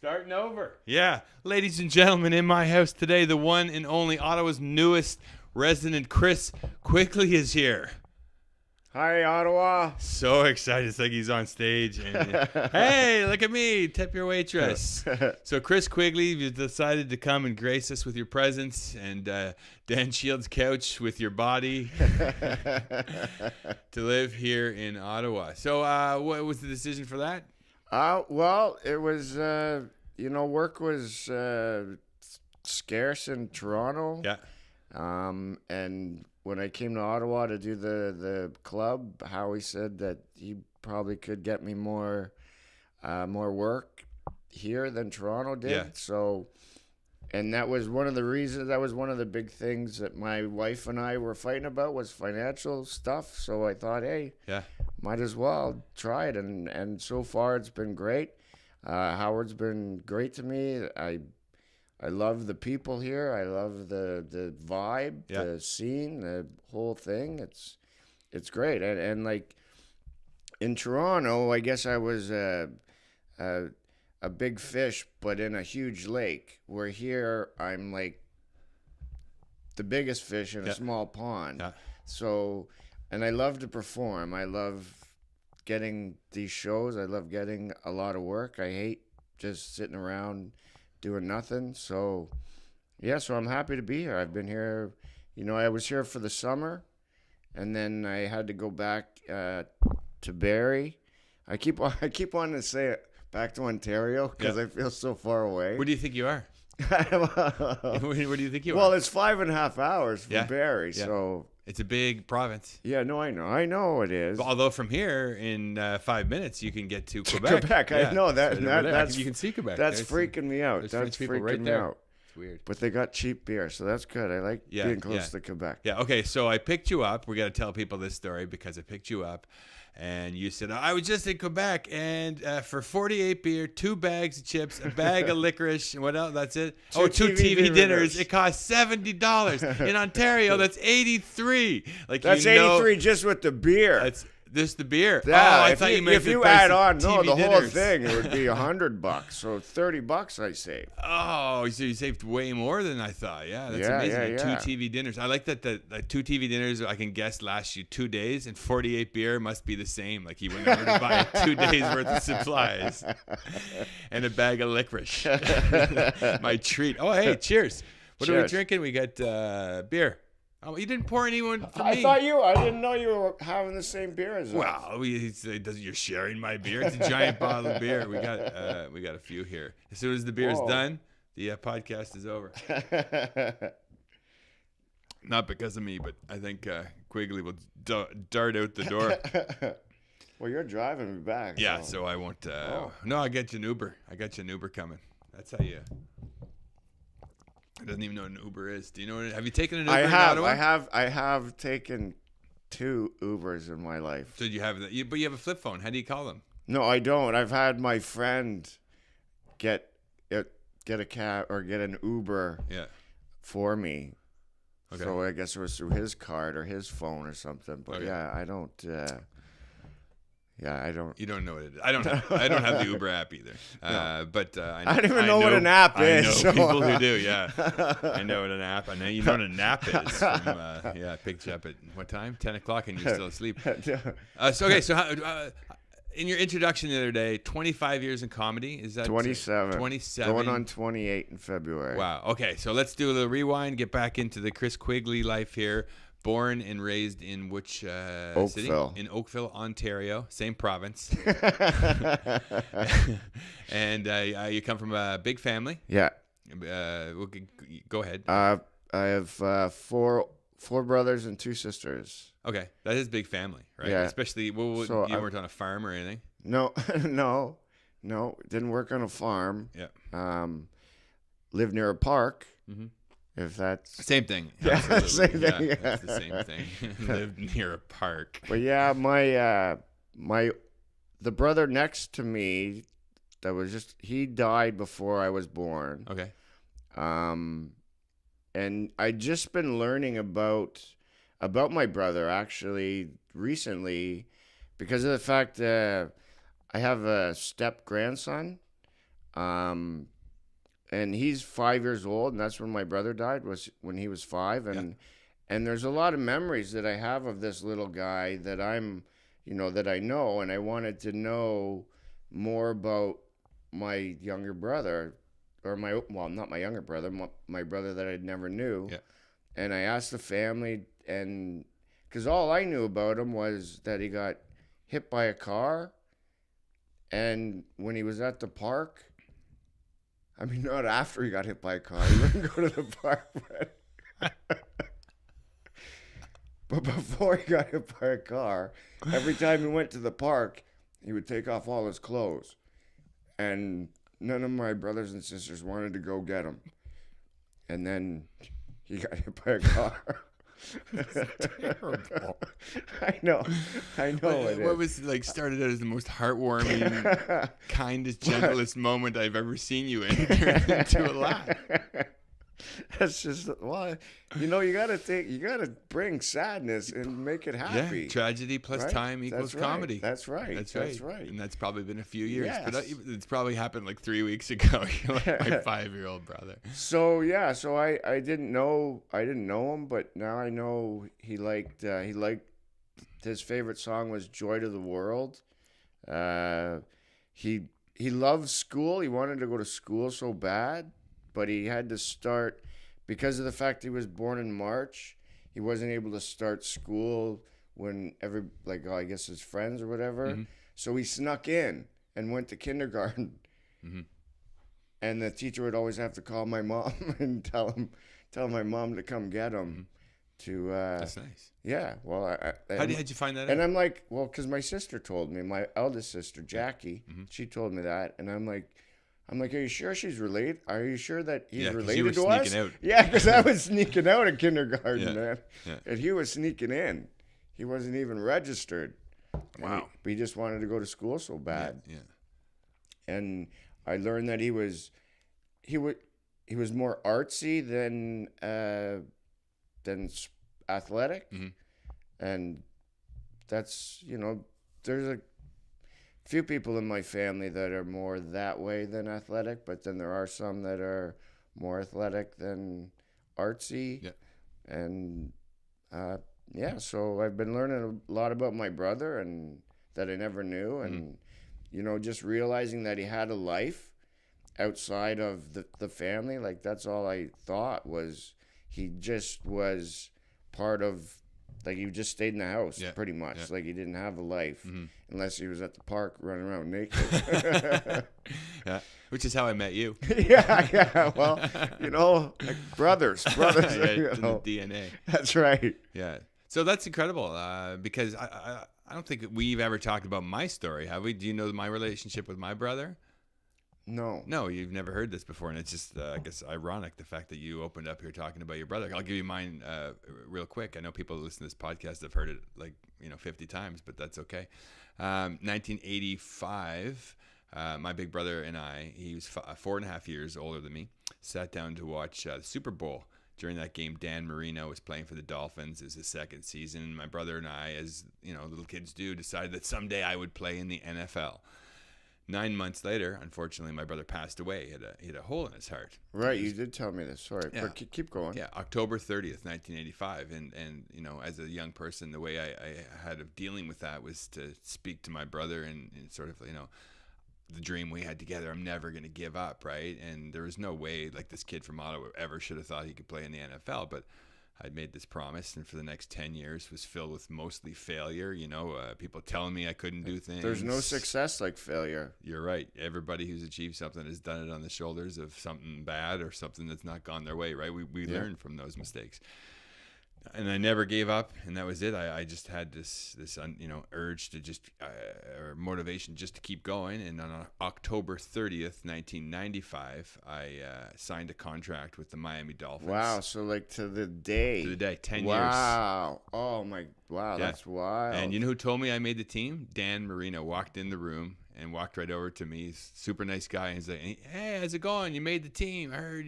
Starting over. Yeah. Ladies and gentlemen, in my house today, the one and only Ottawa's newest resident, Chris Quigley, is here. Hi, Ottawa. So excited. It's like he's on stage. And, hey, look at me. Tip your waitress. So, Chris Quigley, you've decided to come and grace us with your presence and Dan Shields' couch with your body to live here in Ottawa. So, what was the decision for that? Well, it was, work was scarce in Toronto. Yeah. And when I came to Ottawa to do the club, Howie said that he probably could get me more work here than Toronto did. Yeah. So, and that was one of the reasons. That was one of the big things that my wife and I were fighting about was financial stuff. So I thought, hey, Yeah. might as well try it. And so far it's been great. Howard's been great to me. I love the people here. I love the vibe, Yeah. the scene, the whole thing. It's great. And like in Toronto, I guess I was a big fish, but in a huge lake. Where here, I'm like the biggest fish in a small pond. Yeah. So, and I love to perform. I love getting these shows. I love getting a lot of work. I hate just sitting around doing nothing. So, yeah, so I'm happy to be here. I've been here, I was here for the summer, and then I had to go back to Barrie. I keep wanting to say it back to Ontario because I feel so far away. Where do you think you are? Where do you think you are? Well, it's 5.5 hours from Barrie, Yeah. so... It's a big province. Yeah, no, I know it is. Although from here in 5 minutes you can get to Quebec. Quebec, Yeah. I know that. So that's you can see Quebec. That's freaking me out. There's That's French people freaking right me there. out. It's weird. But they got cheap beer, so that's good. I like being close yeah. to Quebec. Yeah. Okay. So I picked you up. We got to tell people this story because I picked you up, and you said I was just in Quebec, and for 48 beer, 2 bags of chips, a bag of licorice, and what else? That's it. Two Two TV TV dinners. dinners. It cost $70 in Ontario. That's 83. Like That's 83 just with the beer. That's just the beer. Yeah, I thought you meant if the you price add of on, TV the whole dinners. thing, it would be $100. So $30 I save. Oh, so you saved way more than I thought. Yeah, that's Yeah, amazing. yeah. 2 TV dinners. I like that the 2 TV dinners I can guess last you 2 days, and 48 beer must be the same. Like you went over to buy 2 days worth of supplies and a bag of licorice. My treat. Oh, hey, cheers. What are we Cheers. drinking? We got beer. Oh, you didn't pour anyone for me. I didn't know you were having the same beer as us. Well, you're sharing my beer. It's a giant bottle of beer. We got a few here. As soon as the beer's done, the podcast is over. Not because of me, but I think Quigley will dart out the door. Well, you're driving me back. Yeah, so I won't. No, I got you an Uber. I got you an Uber coming. That's how you. I doesn't even know what an Uber is. Do you know? Have you taken an Uber in Ottawa? I have taken 2 Ubers in my life. So you have that, but you have a flip phone. How do you call them? No, I don't. I've had my friend get a cab or get an Uber for me. Okay. So I guess it was through his card or his phone or something. But Okay. I don't. I don't. You don't know what it is. I don't have the Uber app either. But I don't even know what an app is. I know so. people who do. Yeah, I know what an app. I know you know what a nap is. From, I picked you up at what time? 10 o'clock, and you're still asleep. So how, in your introduction the other day, 25 years in comedy. Is that 27? 27. Going on 28 in February. Wow. Okay, so let's do a little rewind. Get back into the Chris Quigley life here. Born and raised in which city? Oakville. In Oakville, Ontario, same province. And you come from a big family. Yeah. Go ahead. I have 4 brothers and 2 sisters. Okay, that is big family, right? Yeah. Especially, So you weren't on a farm or anything? No, no, didn't work on a farm. Yeah. Lived near a park. Mm-hmm. If that's Same thing. Yeah, Absolutely. same thing. Yeah, it's the same thing. Lived near a park. But yeah, the brother next to me, he died before I was born. Okay. And I just been learning about my brother actually recently because of the fact that I have a step grandson. And he's 5 years old, and that's when my brother died, was when he was 5. And there's a lot of memories that I have of this little guy that that I know, and I wanted to know more about my younger brother, or not my younger brother, my brother that I never knew. Yeah. And I asked the family, and because all I knew about him was that he got hit by a car, and when he was at the park, I mean, not after he got hit by a car, he wouldn't go to the park, but before he got hit by a car, every time he went to the park, he would take off all his clothes. And none of my brothers and sisters wanted to go get him. And then he got hit by a car. Terrible. I know. What was started out as the most heartwarming, kindest, gentlest moment I've ever seen you in turned into a laugh. That's just you gotta bring sadness and make it happy. Yeah, tragedy plus time equals comedy. That's right. And that's probably been a few years. Yes. But it's probably happened 3 weeks ago. You're like my 5-year-old brother. So I didn't know him, but now I know he liked his favorite song was "Joy to the World." He loved school. He wanted to go to school so bad, but he had to start because of the fact he was born in March. He wasn't able to start school when I guess his friends or whatever. Mm-hmm. So he snuck in and went to kindergarten. Mm-hmm. And the teacher would always have to call my mom and tell my mom to come get him. Mm-hmm. That's nice. Yeah. Well, how did you find that out? And I'm like, well, because my sister told me, my eldest sister Jackie, mm-hmm. she told me that, and I'm like, are you sure she's related? Are you sure that he's 'cause related you were to us? sneaking out. Yeah, because I was sneaking out in kindergarten, man. Yeah. And he was sneaking in. He wasn't even registered. Wow. But he just wanted to go to school so bad. Yeah. And I learned that he was more artsy than athletic. Mm-hmm. And that's, there's a few people in my family that are more that way than athletic, but then there are some that are more athletic than artsy. Yeah. And so I've been learning a lot about my brother and that I never knew, and just realizing that he had a life outside of the family. Like, that's all I thought was he just was part of. Like, he just stayed in the house, pretty much. Yeah. Like, he didn't have a life unless he was at the park running around naked. Yeah, which is how I met you. Yeah. Well, like brothers. Yeah, in the DNA. That's right. Yeah. So that's incredible because I don't think we've ever talked about my story, have we? Do you know my relationship with my brother? No, you've never heard this before, and it's just, I guess, ironic the fact that you opened up here talking about your brother. I'll give you mine real quick. I know people who listen to this podcast have heard it 50 times, but that's okay. 1985, my big brother and I, he was 4.5 years older than me, sat down to watch the Super Bowl. During that game, Dan Marino was playing for the Dolphins. It was his second season. My brother and I, as little kids do, decided that someday I would play in the NFL. 9 months later, unfortunately, my brother passed away. He had a hole in his heart. Right, you did tell me this. Sorry, yeah. But keep going. Yeah, October 30th, 1985. And as a young person, the way I had of dealing with that was to speak to my brother and sort of, the dream we had together. I'm never going to give up, right? And there was no way, this kid from Ottawa ever should have thought he could play in the NFL, but I'd made this promise, and for the next 10 years was filled with mostly failure. People telling me I couldn't do things. There's no success like failure. You're right. Everybody who's achieved something has done it on the shoulders of something bad or something that's not gone their way, right? We learn from those mistakes. And I never gave up, and that was it. I just had this urge to just or motivation just to keep going. And on October 30th, 1995, I signed a contract with the Miami Dolphins. Wow! So to the day. 10 years. Wow! Oh my! Wow! Yeah. That's wild. And you know who told me I made the team? Dan Marino walked in the room and walked right over to me. He's a super nice guy. And he's like, hey, how's it going? You made the team. I heard,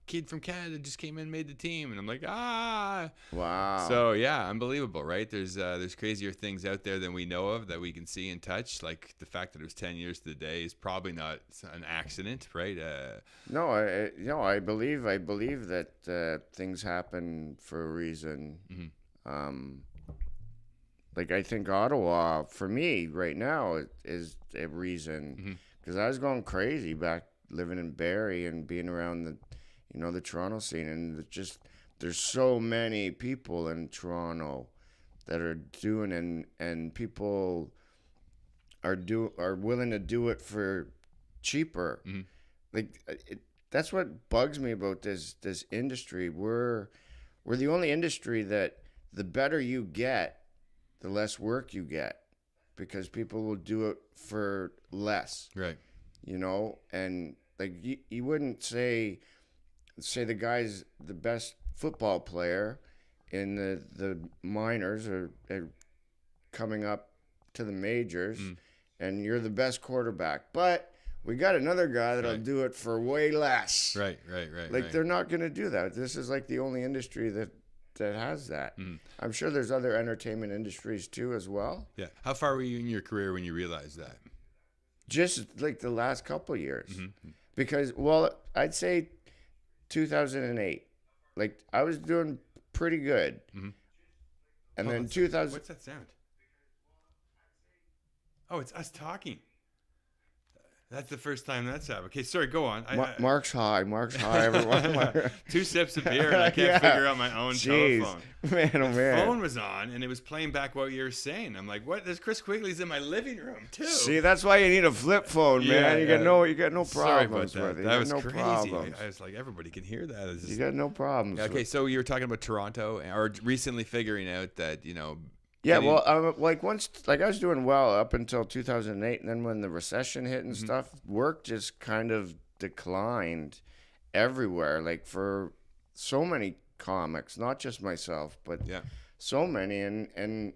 kid from Canada just came in and made the team. And I'm like, ah. Wow. So, yeah, unbelievable, right? There's crazier things out there than we know of that we can see and touch. Like the fact that it was 10 years to the day is probably not an accident, right? No, I believe that things happen for a reason. Mm-hmm. Like I think Ottawa for me right now is a reason, because I was going crazy back living in Barrie and being around the Toronto scene, and there's so many people in Toronto that are doing and people are willing to do it for cheaper. Mm-hmm. Like that's what bugs me about this industry. We're the only industry that the better you get, the less work you get, because people will do it for less. Right. And like you wouldn't say the guy's the best football player in the minors or coming up to the majors, and you're the best quarterback, but we got another guy that'll do it for way less. Right. Like they're not going to do that. This is like the only industry that has that. I'm sure there's other entertainment industries too as well. Yeah. How far were you in your career when you realized that? Just like the last couple years. Because, I'd say 2008. Like I was doing pretty good. And then 2000. What's that sound? Oh, it's us talking. That's the first time that's happened. Okay, sorry, go on. Mark's high, everyone. 2 sips of beer, and I can't figure out my own telephone. Man, oh man. The phone was on, and it was playing back what you were saying. I'm like, what? There's Chris Quigley's in my living room, too. See, that's why you need a flip phone, man. You got no Sorry problems about that. with it. That was no crazy. problems. I was like, everybody can hear that. You got no problems. Okay, so you were talking about Toronto, or recently figuring out that, Yeah, well, like I was doing well up until 2008, and then when the recession hit and stuff, work just kind of declined everywhere. Like for so many comics, not just myself, but so many, and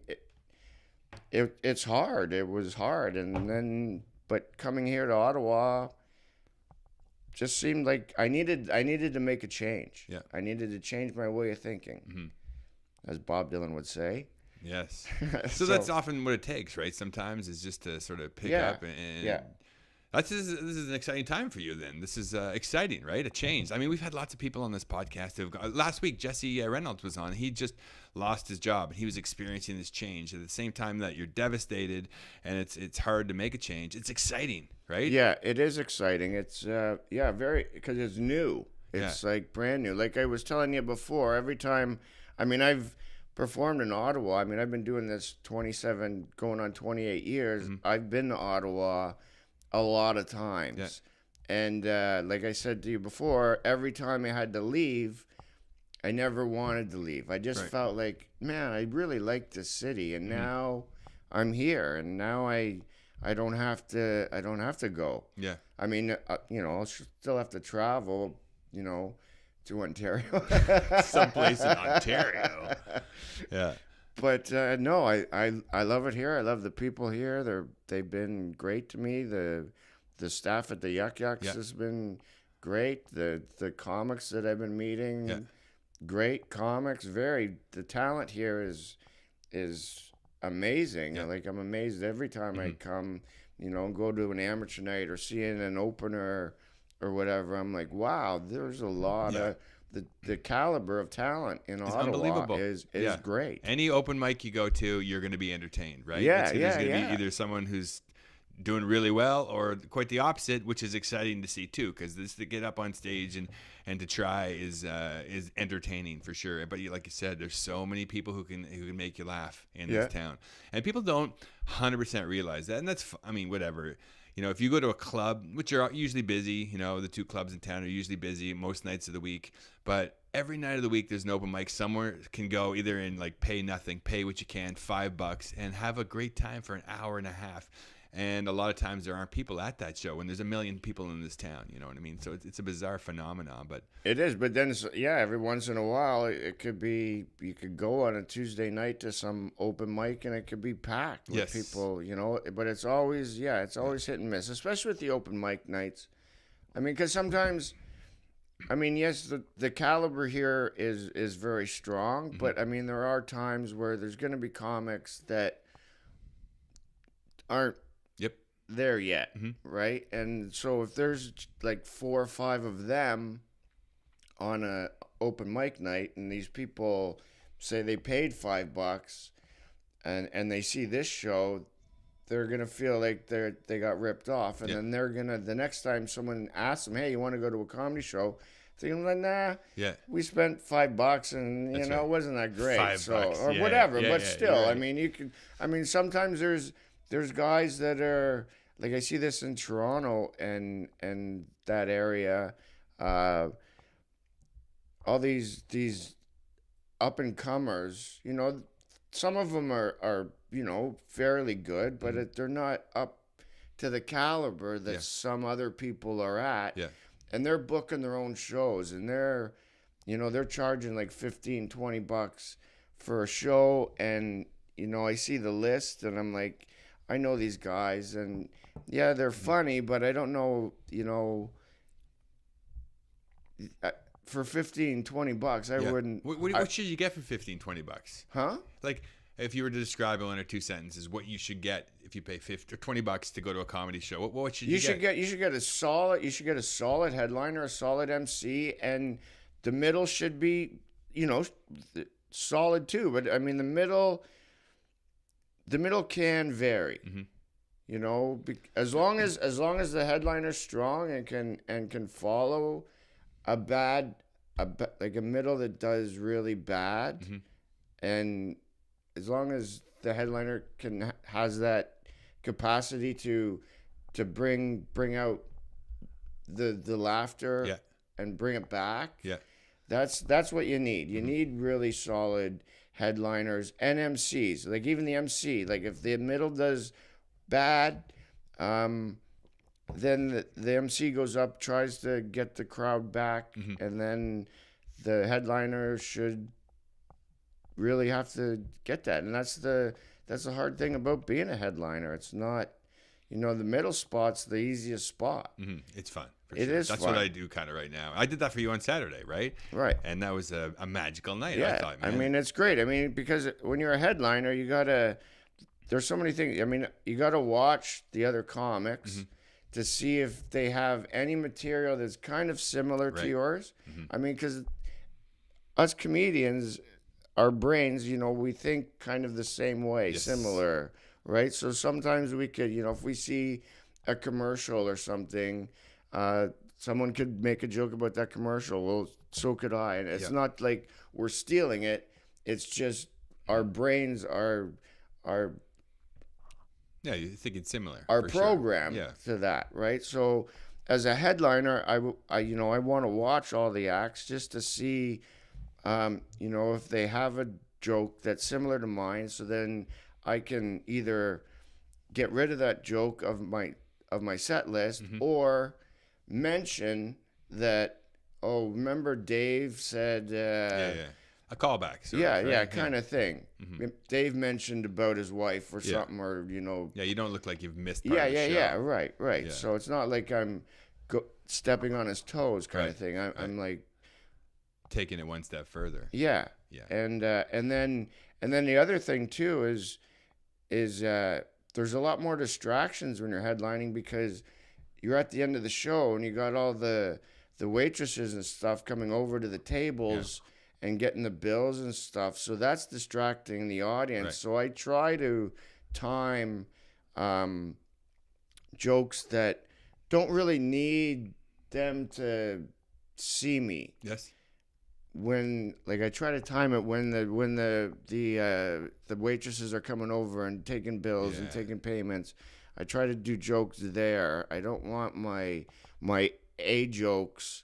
it's hard. It was hard, and then but coming here to Ottawa just seemed like I needed to make a change. Yeah, I needed to change my way of thinking, as Bob Dylan would say. Yes. So that's often what it takes, right? Sometimes is just to sort of pick up and this is an exciting time for you then. This is exciting, right? A change. I mean, we've had lots of people on this podcast who've got, last week Jesse Reynolds was on. He just lost his job. He was experiencing this change at the same time that you're devastated and it's hard to make a change. It's exciting, right? Yeah, it is exciting. It's very, because it's new. It's like brand new. Like I was telling you before, every time, I mean, I've performed in Ottawa. I mean, I've been doing this 27, going on 28 years. I've been to Ottawa a lot of times. And like I said to you before, every time I had to leave, I never wanted to leave. I just felt like, man, I really like this city, and now I'm here, and now I don't have to go. Yeah. I mean, I'll still have to travel, to Ontario. Someplace in Ontario. Yeah. But no, I love it here. I love the people here. They've been great to me. The staff at the Yuck Yucks has been great. The comics that I've been meeting, great comics. The talent here is amazing. Yeah. Like I'm amazed every time I come, go to an amateur night or seeing an opener or whatever. I'm like, wow, there's a lot of the caliber of talent in Ottawa is great. Any open mic you go to, you're going to be entertained, right? There's going to be either someone who's doing really well or quite the opposite, which is exciting to see too, because this to get up on stage and to try is entertaining for sure. But like you said, there's so many people who can make you laugh in this town, and people don't 100% realize that, and that's whatever. If you go to a club, which are usually busy, the 2 clubs in town are usually busy most nights of the week, but every night of the week there's an open mic somewhere. Can go either in like pay nothing, pay what you can, $5, and have a great time for an hour and a half. And a lot of times there aren't people at that show when there's a million people in this town. You know what I mean? So it's a bizarre phenomenon. But It is, but then every once in a while it could be, you could go on a Tuesday night to some open mic and it could be packed with people, you know. But it's always hit and miss, especially with the open mic nights. I mean, because sometimes, I mean, yes, the caliber here is very strong, but I mean there are times where there's going to be comics that aren't there yet, right? And so if there's like 4 or 5 of them on a open mic night, and these people say they paid $5, and they see this show, they're gonna feel like they got ripped off, and then they're gonna, the next time someone asks them, "Hey, you want to go to a comedy show?" They're gonna be like, "Nah, we spent $5, and you know it wasn't that great, $5, or whatever." But still, right. I mean, you could. I mean, sometimes there's guys that are like, I see this in Toronto and that area. All these up and comers, you know, some of them are you know, fairly good, but they're not up to the caliber that some other people are at. Yeah. And they're booking their own shows, and they're charging like $15-$20 for a show. And, you know, I see the list and I'm like, I know these guys, and yeah, they're funny, but I don't know, you know, for $15-$20, I wouldn't. What should you get for $15-$20? Huh? Like, if you were to describe in 1 or 2 sentences what you should get if you pay $50 or $20 to go to a comedy show, what should you get? You should get a solid headliner, a solid MC, and the middle should be, you know, solid too. But I mean, the middle can vary. You know, as long as the headliner's strong and can follow like a middle that does really bad, and as long as the headliner has that capacity to bring out the laughter and bring it back, that's what you need. You need really solid headliners and MCs. Like even the MC, like if the middle does bad, then the MC goes up, tries to get the crowd back, and then the headliner should really have to get that. And that's the hard thing about being a headliner. It's not, you know, the middle spot's the easiest spot. It's fun. It is That's fun. what I do kind of right now. I did that for you on Saturday, right? Right. And that was a magical night, Yeah. I thought, man. I mean, it's great. I mean, because when you're a headliner, there's so many things. I mean, you gotta watch the other comics to see if they have any material that's kind of similar to yours. I mean, because us comedians, our brains, you know, we think kind of the same way, similar, right? So sometimes we could, you know, if we see a commercial or something, someone could make a joke about that commercial. Well, so could I. And it's not like we're stealing it. It's just our brains are you're thinking similar. Are programmed to that, right? So as a headliner, I you know, I want to watch all the acts just to see, you know, if they have a joke that's similar to mine, so then I can either get rid of that joke of my set list or mention that, oh, remember Dave said a callback. Kind of thing. Dave mentioned about his wife or something, or, you know. Yeah, you don't look like you've missed part of the show. Right. Yeah. So it's not like I'm stepping on his toes kind of thing. I'm like taking it one step further. Yeah. And then the other thing too is there's a lot more distractions when you're headlining, because you're at the end of the show and you got all the waitresses and stuff coming over to the tables and getting the bills and stuff. So that's distracting the audience. Right. So I try to time jokes that don't really need them to see me. Yes. When, like, I try to time it when the waitresses are coming over and taking bills and taking payments. I try to do jokes there. I don't want my A jokes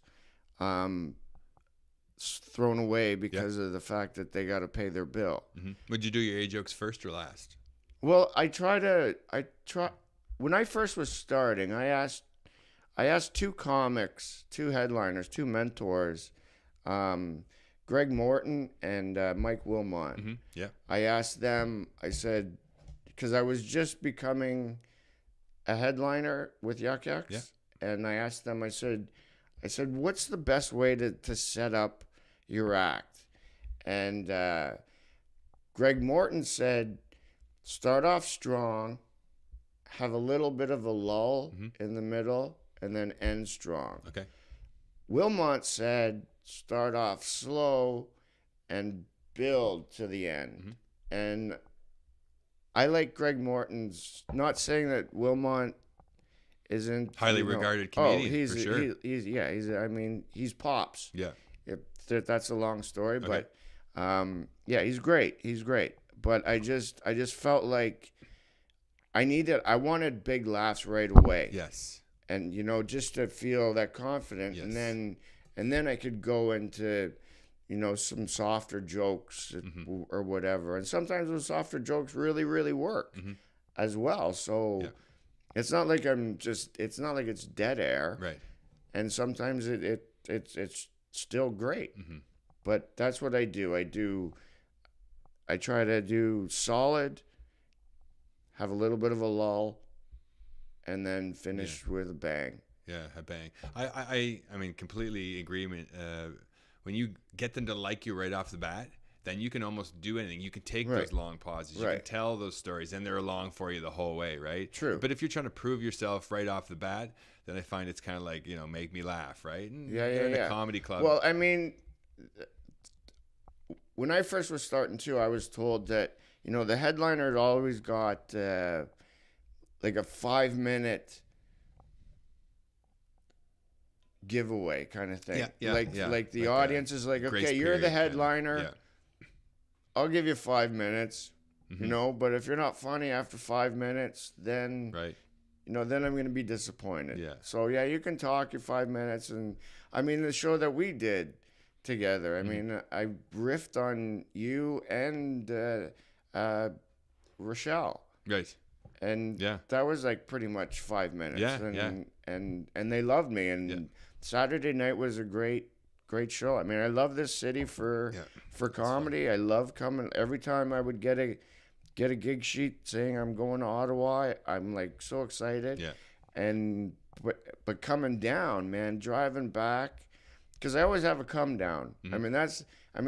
thrown away because of the fact that they got to pay their bill. Would you do your A jokes first or last? Well, I when I first was starting, I asked two comics, two headliners, two mentors, Greg Morton and Mike Wilmot. Mm-hmm. Yeah. I asked them. I said, because I was just becoming a headliner with Yuck Yucks, Yeah. and I asked them. I said, what's the best way to set up your act? And Greg Morton said, start off strong, have a little bit of a lull in the middle, and then end strong. Okay. Wilmot said, start off slow and build to the end. And I like Greg Morton's, not saying that Wilmot isn't Highly regarded comedian, for sure. He's pops. Yeah. That's a long story, Okay. but he's great. He's great. But I just felt like I wanted big laughs right away. Yes. And just to feel that confident, Yes. and then I could go into some softer jokes or whatever. And sometimes those softer jokes really, really work as well. So it's not like it's not like it's dead air. Right. And sometimes it's still great. But that's what I do. I try to do solid, have a little bit of a lull, and then finish with a bang. Yeah, a bang. I mean, completely agreement. When you get them to like you right off the bat, then you can almost do anything. You can take Right. those long pauses. You Right. can tell those stories, and they're along for you the whole way, right? True. But if you're trying to prove yourself right off the bat, then I find it's kind of like, make me laugh, right? And Yeah, you're in yeah. a comedy club. Well, I mean, when I first was starting too, I was told that the headliner had always got like a 5-minute giveaway kind of thing. Like the audience is like, grace okay, you're the period headliner. kinda. I'll give you 5 minutes. But if you're not funny after 5 minutes, then Right. then I'm going to be disappointed. Yeah. So yeah, you can talk your 5 minutes, and I mean the show that we did together. I mean, I riffed on you and Rochelle, Right. and Yeah. that was like pretty much 5 minutes. Yeah, and they loved me, and Saturday night was a great show. I mean, I love this city for comedy. I love coming every time I would get a gig sheet saying I'm going to Ottawa. I'm like so excited. Yeah. And but coming down, man, driving back, because I always have a come down. I mean,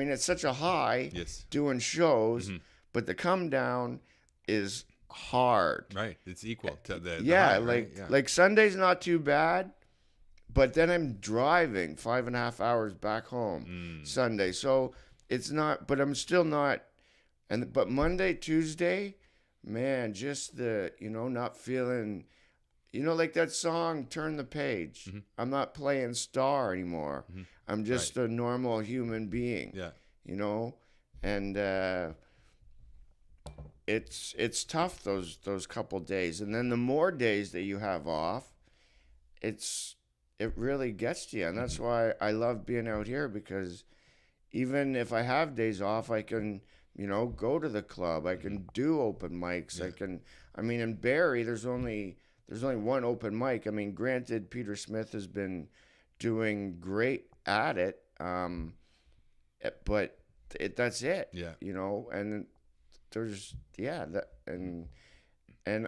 it's such a high Yes. doing shows, but the come down is hard. Right. It's equal to the Yeah, high, right? like Sunday's not too bad, but then I'm driving 5.5 hours back home Sunday, so it's not. But I'm still not. But Monday, Tuesday, man, just the not feeling. Like that song, Turn the Page. I'm not playing star anymore. I'm just a normal human being. Yeah. And it's tough those couple days. And then the more days that you have off, it really gets to you. And that's why I love being out here, because even if I have days off, I can, go to the club. I can do open mics. Yeah. In Barrie, there's only one open mic. I mean, granted, Peter Smith has been doing great at it, but that's it. Yeah. And there's and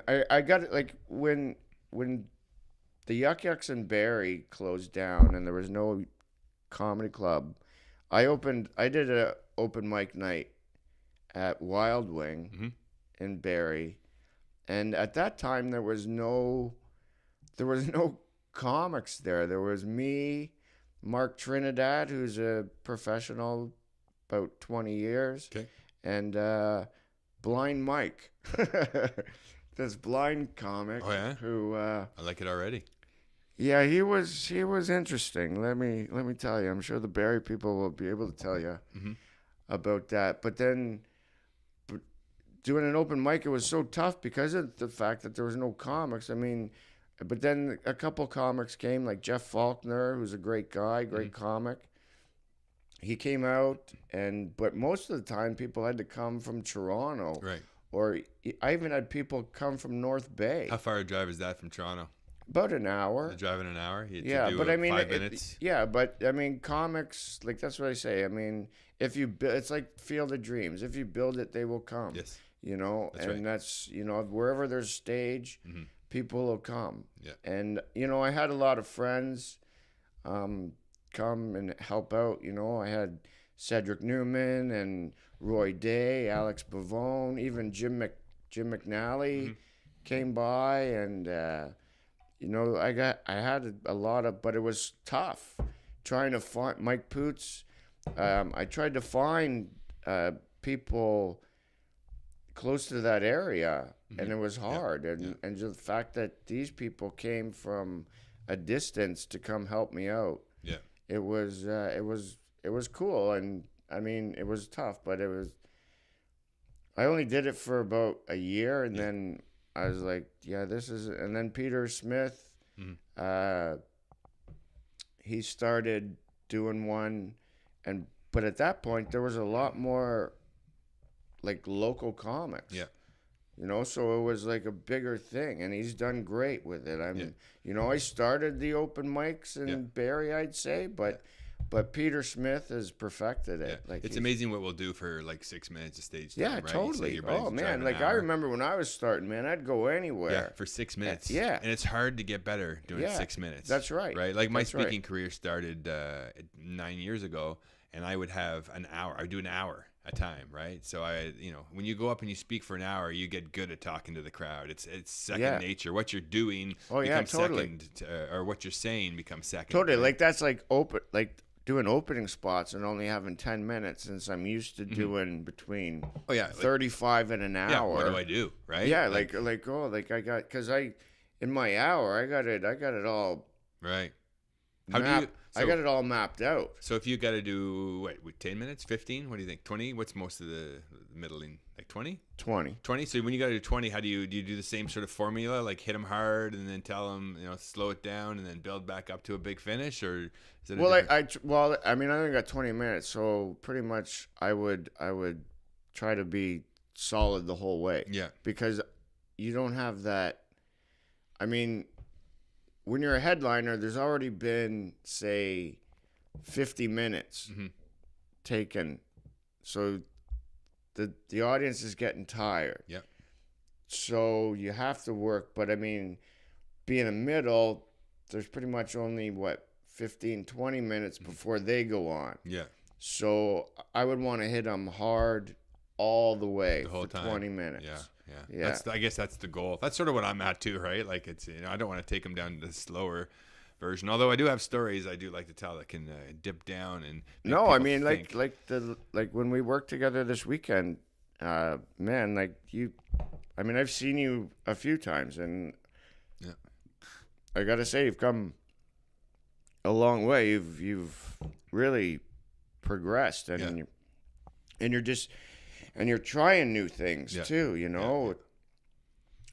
I got it, like when the Yuck Yucks in Barrie closed down and there was no comedy club, I did a open mic night at Wild Wing in Barrie. And at that time, there was no comics there. There was me, Mark Trinidad, who's a professional, about 20 years, Okay. and Blind Mike, this blind comic. Oh, yeah? Who I like it already. yeah, he was interesting. Let me tell you. I'm sure the Barrie people will be able to tell you about that. But then, doing an open mic, it was so tough because of the fact that there was no comics. I mean, but then a couple comics came, like Jeff Faulkner, who's a great guy, great comic. He came out, but most of the time people had to come from Toronto, Right. or I even had people come from North Bay. How far a drive is that from Toronto? About an hour. Driving an hour? Yeah, but I mean, 5 minutes? yeah, but I mean, comics, like that's what I say. I mean, if you it's like Field of Dreams. If you build it, they will come. Yes. You know, That's and right. that's, you know, wherever there's stage, people will come. Yeah. And, you know, I had a lot of friends come and help out. You know, I had Cedric Newman and Roy Day, Alex Bavone, even Jim McNally came by, and you know, I had a lot of, but it was tough trying to find Mike Poots. I tried to find people close to that area, and it was hard. And just the fact that these people came from a distance to come help me out. Yeah. It was cool, and I mean, it was tough, but it was. I only did it for about a year, and then I was like, yeah, this is. And then Peter Smith, he started doing one, but at that point there was a lot more, like, local comics. Yeah. You know, so it was like a bigger thing, and he's done great with it. I mean, you know, I started the open mics in Barrie, I'd say, but Peter Smith has perfected it. Yeah. Like, it's amazing what we'll do for like 6 minutes of stage time, yeah, right? totally. Oh man, like I remember when I was starting, man, I'd go anywhere. Yeah, for 6 minutes. Yeah, and it's hard to get better doing 6 minutes. That's right. Right, like my speaking career started 9 years ago, and I would have an hour. I would do an hour a time, right? So when you go up and you speak for an hour, you get good at talking to the crowd. It's second nature. What you're doing becomes second, or what you're saying becomes second. Totally, right? Like that's like doing opening spots and only having 10 minutes, since I'm used to doing between 35 and an hour. Yeah, what do I do, right? Yeah, like I got, because in my hour I got it all right. How do you? I got it all mapped out. So if you got to do 10 minutes, 15, what do you think? 20? What's most of the middling? Like 20? 20. 20. So when you got to do 20, do you do the same sort of formula, like hit them hard and then tell them, slow it down and then build back up to a big finish, or is it? Well, I mean, I only got 20 minutes, so pretty much I would try to be solid the whole way. Yeah. Because you don't have that. I mean, when you're a headliner, there's already been, say, 50 minutes taken. So the audience is getting tired. Yeah. So you have to work. But, I mean, being a middle, there's pretty much only, 15, 20 minutes before they go on. Yeah. So I would want to hit them hard all the way the whole for time. 20 minutes. Yeah. I guess that's the goal. That's sort of what I'm at too, right? Like it's, I don't want to take them down to the slower version. Although I do have stories I do like to tell that can dip down and. No, I mean think. like when we worked together this weekend, man, like I've seen you a few times, and I gotta say you've come a long way. You've really progressed, and you're trying new things too,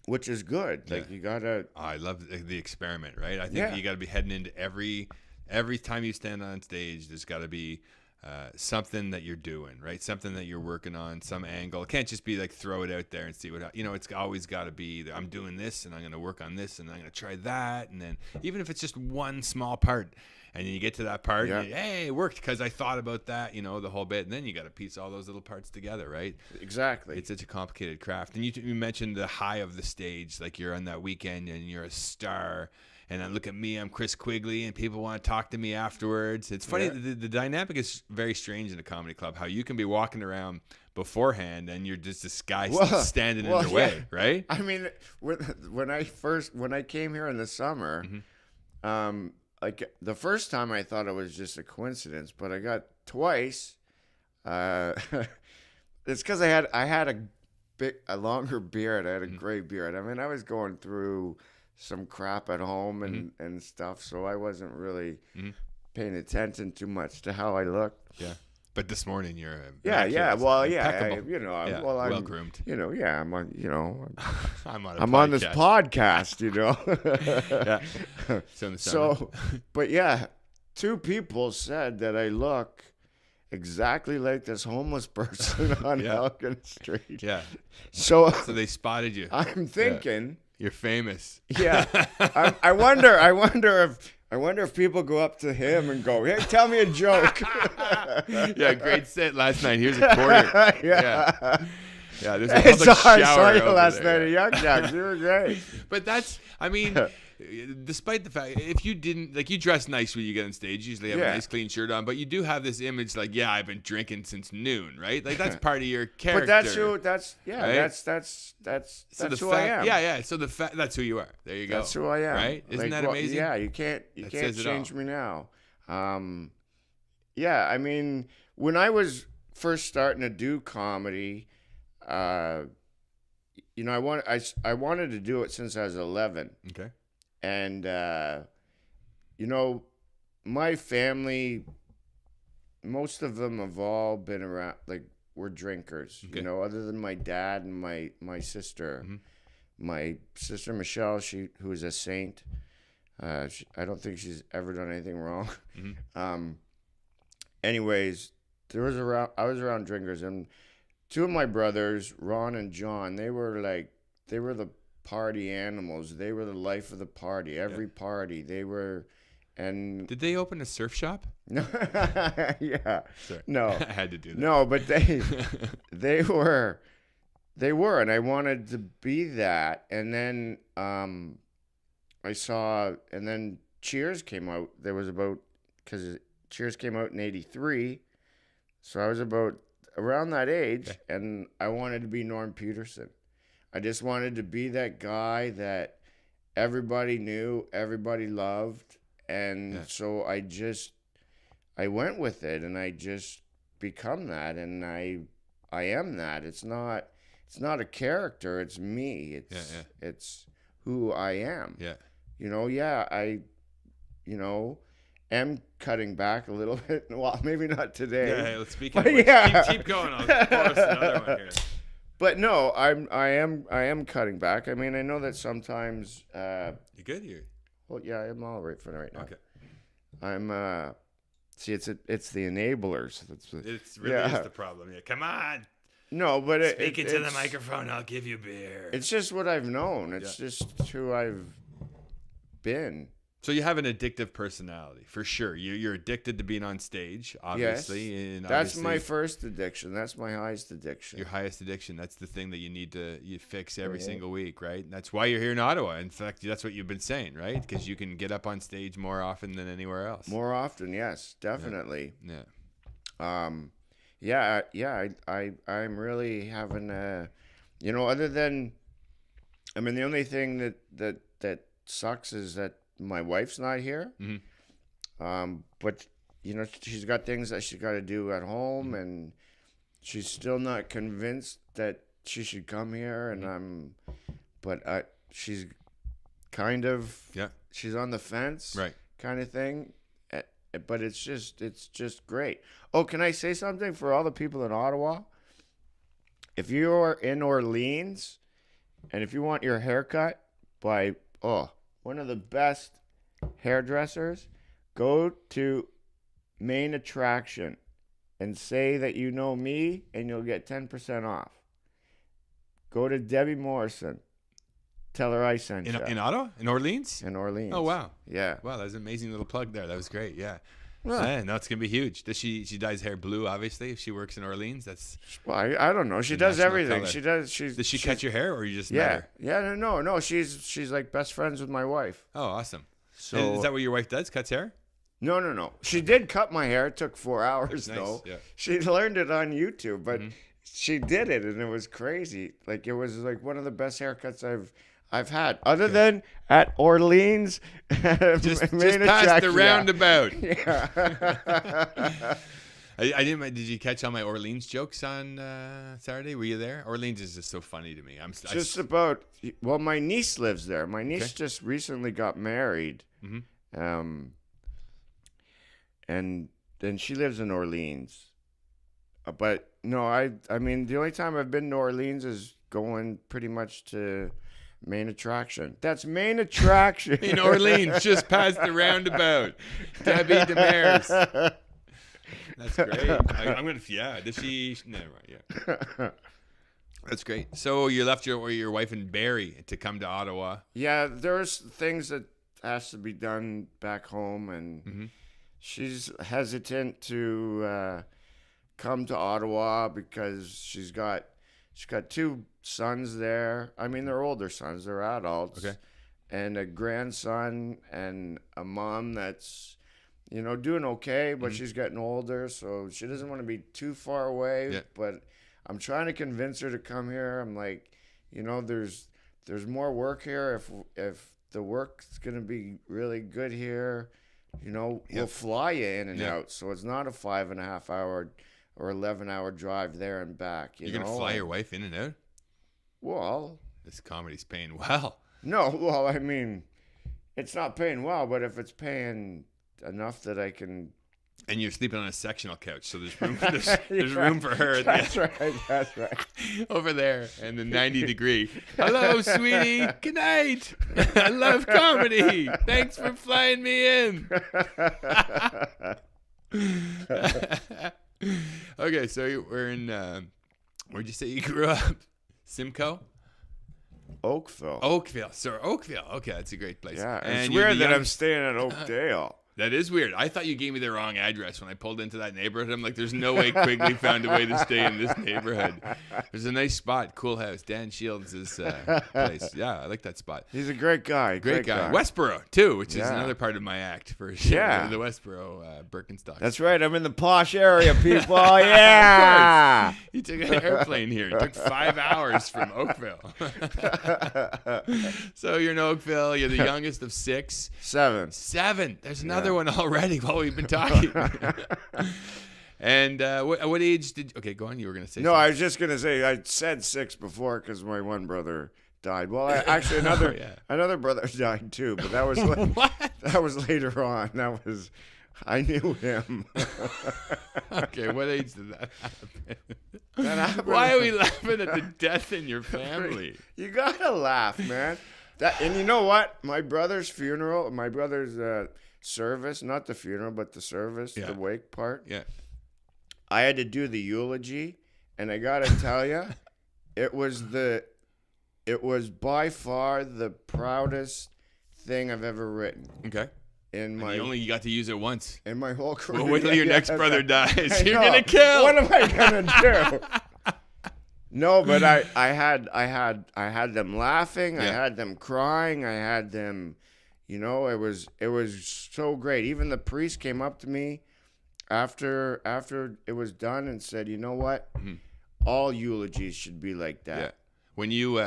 which is good. Like you gotta. I love the experiment, right? I think you got to be heading into every time you stand on stage. There's got to be something that you're doing, right? Something that you're working on, some angle. It can't just be like throw it out there and see what. It's always got to be I'm doing this and I'm going to work on this and I'm going to try that, and then even if it's just one small part. And then you get to that part, and hey, it worked because I thought about that, the whole bit. And then you got to piece all those little parts together, right? Exactly. It's such a complicated craft. And you mentioned the high of the stage, like you're on that weekend and you're a star. And then look at me, I'm Chris Quigley, and people want to talk to me afterwards. It's funny, the dynamic is very strange in a comedy club, how you can be walking around beforehand and you're just this guy standing in your way, right? I mean, when I came here in the summer, like the first time I thought it was just a coincidence, but I got twice. It's because I had a longer beard. I had a gray beard. I mean, I was going through some crap at home and stuff, so I wasn't really paying attention too much to how I looked. Yeah. But this morning you're well, well groomed. I'm on this podcast, So, but two people said that I look exactly like this homeless person on Yeah. Elgin Street. Yeah. So So they spotted you. I'm thinking, You're famous. yeah. I wonder if people go up to him and go, "Hey, tell me a joke." Yeah, great set last night. Here's a quarter. Yeah. Yeah, there's a Hey, public I shower saw you over last there. night at Young Jacks. You were great. But that's, I mean, despite the fact, if you didn't, like, you dress nice when you get on stage, you usually have a nice clean shirt on, but you do have this image like, yeah, I've been drinking since noon, right? Like, that's part of your character. But that's right? that's who I am. Yeah. So that's who you are. There you go. That's who I am. Right? Isn't that amazing? Yeah, you can't says it change all. me now. Yeah, I mean, when I was first starting to do comedy, you know, I wanted to do it since I was 11. Okay. And you know, my family, most of them have all been around, like, we're drinkers. Okay. You know, other than my dad and my sister. Mm-hmm. My sister Michelle, who is a saint. I don't think she's ever done anything wrong. Mm-hmm. Anyways, I was around drinkers, and two of my brothers, Ron and John, they were the party animals. They were the life of the party. Every party, they were. And Did they open a surf shop? no, yeah, Sorry. no, I had to do that. no, but they were, and I wanted to be that. And then and then Cheers came out. Because Cheers came out in '83, so I was about around that age, and I wanted to be Norm Peterson. I just wanted to be that guy that everybody knew, everybody loved, and so I went with it, and I just become that, and I am that. It's not a character. It's me. It's who I am. Yeah. You know. Yeah. Am cutting back a little bit. Well, maybe not today. Yeah, let's speak of which, keep going. I'll pour us another one here. But no, I am cutting back. I mean, I know that sometimes. You good? Well, yeah, I'm all right for right now. Okay. I'm. See, it's the enablers. It's really is the problem. Yeah, come on. No, but Speak into the microphone. I'll give you beer. It's just what I've known. It's just who I've been. So you have an addictive personality, for sure. You're addicted to being on stage, obviously. Yes. And That's my first addiction. That's my highest addiction. Your highest addiction. That's the thing that you fix every single week, right? That's why you're here in Ottawa. In fact, that's what you've been saying, right? Because you can get up on stage more often than anywhere else. More often, yes, definitely. Yeah. I'm really having a, other than, I mean, the only thing that sucks is that my wife's not here. Mm-hmm. But she's got things that she's got to do at home, and she's still not convinced that she should come here. And she's kind of, she's on the fence, right, kind of thing. But it's just great. Oh, can I say something for all the people in Ottawa? If you're in Orleans, and if you want your haircut by one of the best hairdressers, go to Main Attraction and say that you know me, and you'll get 10% off. Go to Debbie Morrison. Tell her I sent you. In Ottawa? In Orleans? In Orleans. Oh, wow. Yeah. Wow, that was an amazing little plug there. That was great. Yeah. Yeah. No, it's going to be huge. Does she dyes hair blue, obviously, if she works in Orleans? That's Well, I don't know. She does everything. Color. Does she cut your hair, or you just met her? Yeah, no. She's like best friends with my wife. Oh, awesome. So And is that what your wife does? Cuts hair? No. She did cut my hair. It took 4 hours, nice. though. Yeah. She learned it on YouTube, but she did it, and it was crazy. Like, it was like one of the best haircuts I've had, other than at Orleans. Just past the roundabout. Yeah. I didn't. Did you catch all my Orleans jokes on Saturday? Were you there? Orleans is just so funny to me. Well, my niece lives there. My niece just recently got married. Mm-hmm. And then she lives in Orleans. But no, I mean, the only time I've been to Orleans is going pretty much to Main Attraction. That's Main Attraction. In Orleans, just past the roundabout. Debbie Demers. That's great. I'm gonna. Yeah. Does she? Never mind. Yeah. That's great. So you left your wife in Barrie to come to Ottawa. Yeah, there's things that has to be done back home, and she's hesitant to come to Ottawa because she's got 2 sons there. I mean, they're older sons; they're adults. Okay. And a grandson and a mom that's, doing okay, but she's getting older, so she doesn't want to be too far away. Yeah. But I'm trying to convince her to come here. I'm like, there's more work here. If the work's gonna be really good here, we'll fly you in and out. So it's not a 5.5 hour or 11-hour drive there and back. You're gonna fly your wife in and out? Well, this comedy's paying well. No, well, I mean, it's not paying well, but if it's paying enough that I can. And you're sleeping on a sectional couch, so there's room. There's room for her. That's right. That's right. Over there, and the 90-degree. Hello, sweetie. Good night. I love comedy. Thanks for flying me in. Okay, so we're in. Where'd you say you grew up? Simcoe. Oakville. Sir, Oakville. Okay, that's a great place. Yeah, and it's weird that I'm staying at Oakdale. That is weird. I thought you gave me the wrong address when I pulled into that neighborhood. I'm like, there's no way Quigley found a way to stay in this neighborhood. There's a nice spot, cool house. Dan Shields' place. Yeah, I like that spot. He's a great guy. Great guy. Westboro, too, which is another part of my act for sure. Yeah. The Westboro Birkenstocks. That's right. I'm in the posh area, people. Yeah. You took an airplane here. It took 5 hours from Oakville. So you're in Oakville. You're the youngest of 6. 7. There's another one already while we've been talking. And what age did? Okay, go on. You were gonna say. No, something. I was just gonna say I said 6 before because my one brother died. Well, actually another brother died too, but that was that was later on. I knew him. Okay, what age did that happen? That happened. Why are we laughing at the death in your family? You gotta laugh, man. And you know what? My brother's funeral, my brother's service, not the funeral, but the service, the wake part. Yeah. I had to do the eulogy, and I gotta tell you, it was by far the proudest thing I've ever written. Okay. You only got to use it once. In my whole career. Well, wait till your next brother dies. You're gonna kill. What am I gonna do? No, but I had them laughing. I had them crying. I had them, it was so great. Even the priest came up to me after it was done and said, "You know what? All eulogies should be like that." Yeah. When you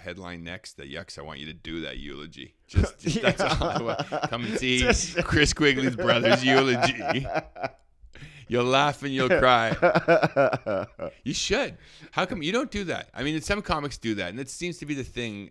headline next at Yucks, I want you to do that eulogy. Just that's all. Come and see Chris Quigley's brother's eulogy. You'll laugh and you'll cry. You should. How come you don't do that? I mean, some comics do that, and it seems to be the thing.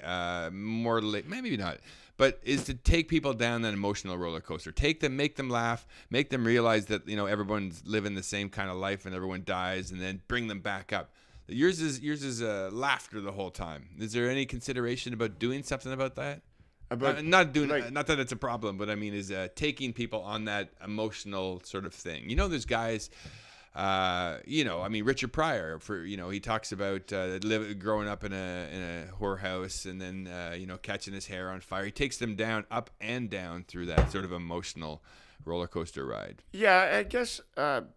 More late, maybe not, but is to take people down that emotional roller coaster. Take them, make them laugh, make them realize that everyone's living the same kind of life and everyone dies, and then bring them back up. Yours is laughter the whole time. Is there any consideration about doing something about that? Not that it's a problem, but I mean, is taking people on that emotional sort of thing. There's guys, I mean, Richard Pryor, he talks about growing up in a whorehouse and then, catching his hair on fire. He takes them down, up and down through that sort of emotional roller coaster ride. Yeah, I guess I'm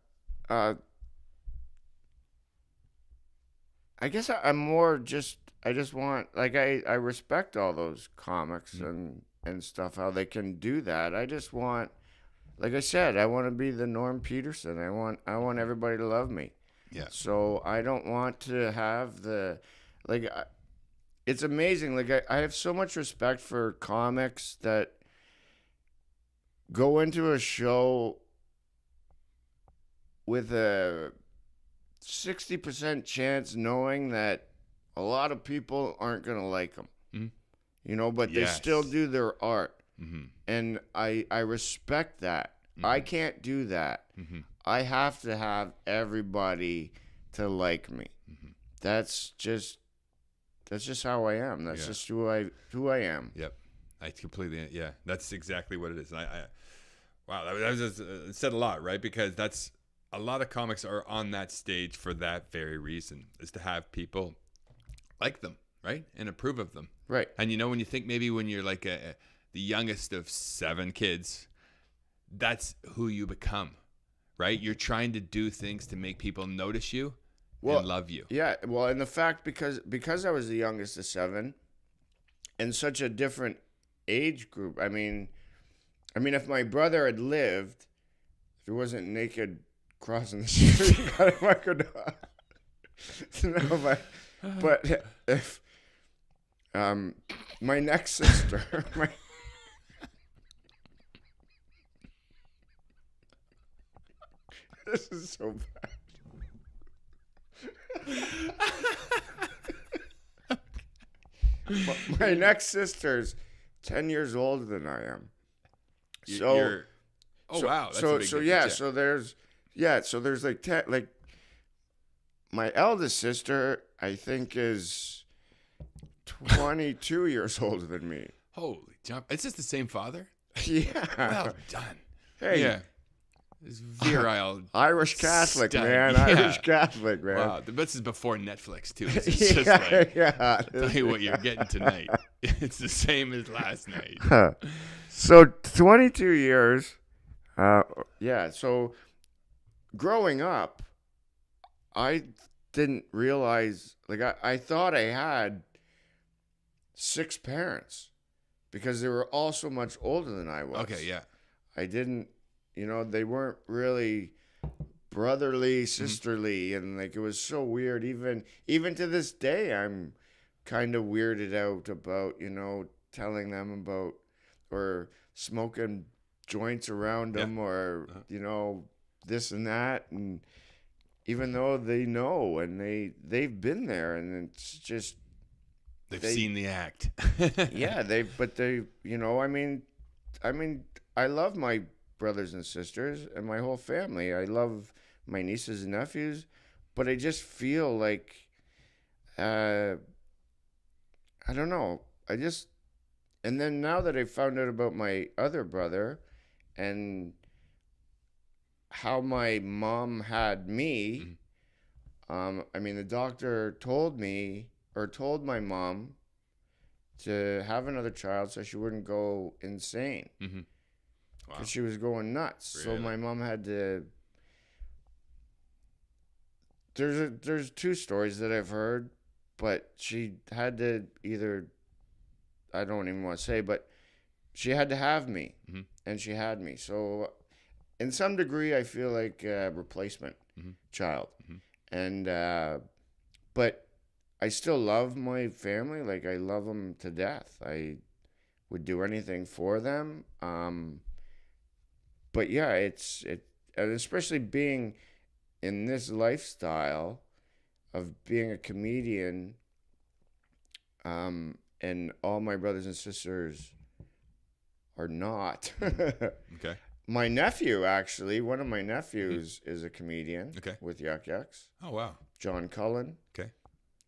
more just. I just want, I respect all those comics and stuff, how they can do that. I just want, like I said, I want to be the Norm Peterson. I want everybody to love me. Yeah. So I don't want to have it's amazing. I have so much respect for comics that go into a show with a 60% chance knowing that a lot of people aren't going to like them, but they still do their art. Mm-hmm. And I respect that. Mm-hmm. I can't do that. Mm-hmm. I have to have everybody to like me. Mm-hmm. That's just how I am. That's just who I am. Yep. I completely, that's exactly what it is. And Wow, that was just, said a lot, right? Because that's a lot of comics are on that stage for that very reason, is to have people like them, right, and approve of them, Right. And when you think maybe when you're like the youngest of 7 kids, that's who you become, right? You're trying to do things to make people notice you and love you. Yeah. Well, and the fact because I was the youngest of 7, and such a different age group. I mean, if my brother had lived, if he wasn't naked crossing the street, I could. No, but if my next sister, this is so bad. My next sister's 10 years older than I am. So, wow. That's a big so difference, yeah, so there's like 10, like my eldest sister, I think, is 22 years older than me. Holy jump! Is this the same father? Yeah. Well done. Hey. Yeah. It's virile. Irish Catholic, stud. man. Yeah. Irish Catholic, man. Wow. This is before Netflix, too. This is just like, yeah. I'll tell you what you're getting tonight. It's the same as last night. So 22 years. Yeah. So growing up, I didn't realize, like, I thought I had 6 parents because they were all so much older than I was. Okay, yeah. I didn't, they weren't really brotherly, sisterly, and like it was so weird. Even to this day, I'm kind of weirded out about, telling them about or smoking joints around them or, this and that. And even though they know and they've been there and it's just, They've seen the act. yeah, I love my brothers and sisters and my whole family. I love my nieces and nephews, but I just feel like, I don't know. And then now that I found out about my other brother and how my mom had me, the doctor told my mom to have another child so she wouldn't go insane. Mm-hmm. Wow. Because she was going nuts. Really? So my mom had to. There's 2 stories that I've heard, but she had to either, I don't even want to say, but she had to have me, and she had me. So in some degree, I feel like a replacement child. And but I still love my family. Like, I love them to death. I would do anything for them. But yeah, and especially being in this lifestyle of being a comedian, and all my brothers and sisters are not. Okay. My nephew, actually, one of my nephews is a comedian with Yuck Yucks. Oh, wow. John Cullen. Okay.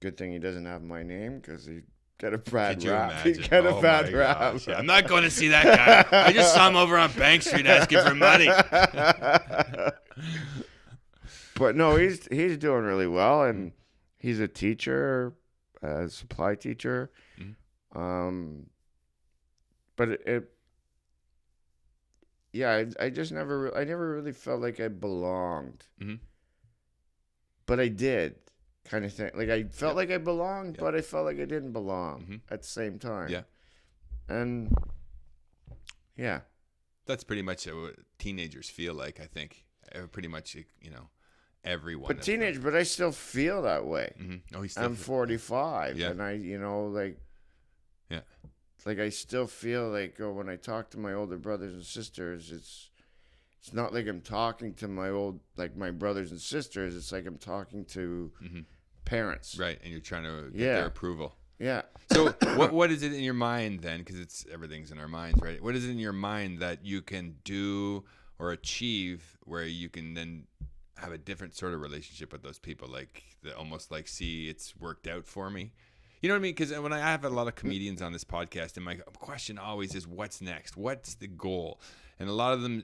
Good thing he doesn't have my name because he got a bad Could you rap. He imagine? got a Oh bad my rap. gosh. I'm not going to see that guy. I just saw him over on Bank Street asking for money. But no, he's doing really well, and he's a teacher, a supply teacher. But I just never really felt like I belonged. But I did, kind of thing. Like, I felt like I belonged, but I felt like I didn't belong at the same time. Yeah. And yeah. That's pretty much what teenagers feel like, I think. Pretty much, everyone. But I still feel that way. Oh, he's still. I'm 45, yeah. and I, yeah. Like, I still feel like, when I talk to my older brothers and sisters, it's not like I'm talking to my brothers and sisters. It's like I'm talking to parents. Right, and you're trying to get their approval. Yeah. So what is it in your mind then? Because everything's in our minds, right? What is it in your mind that you can do or achieve where you can then have a different sort of relationship with those people? Like, almost like, see, it's worked out for me. You know what I mean? Because when I have a lot of comedians on this podcast, and my question always is, what's next? What's the goal? And a lot of them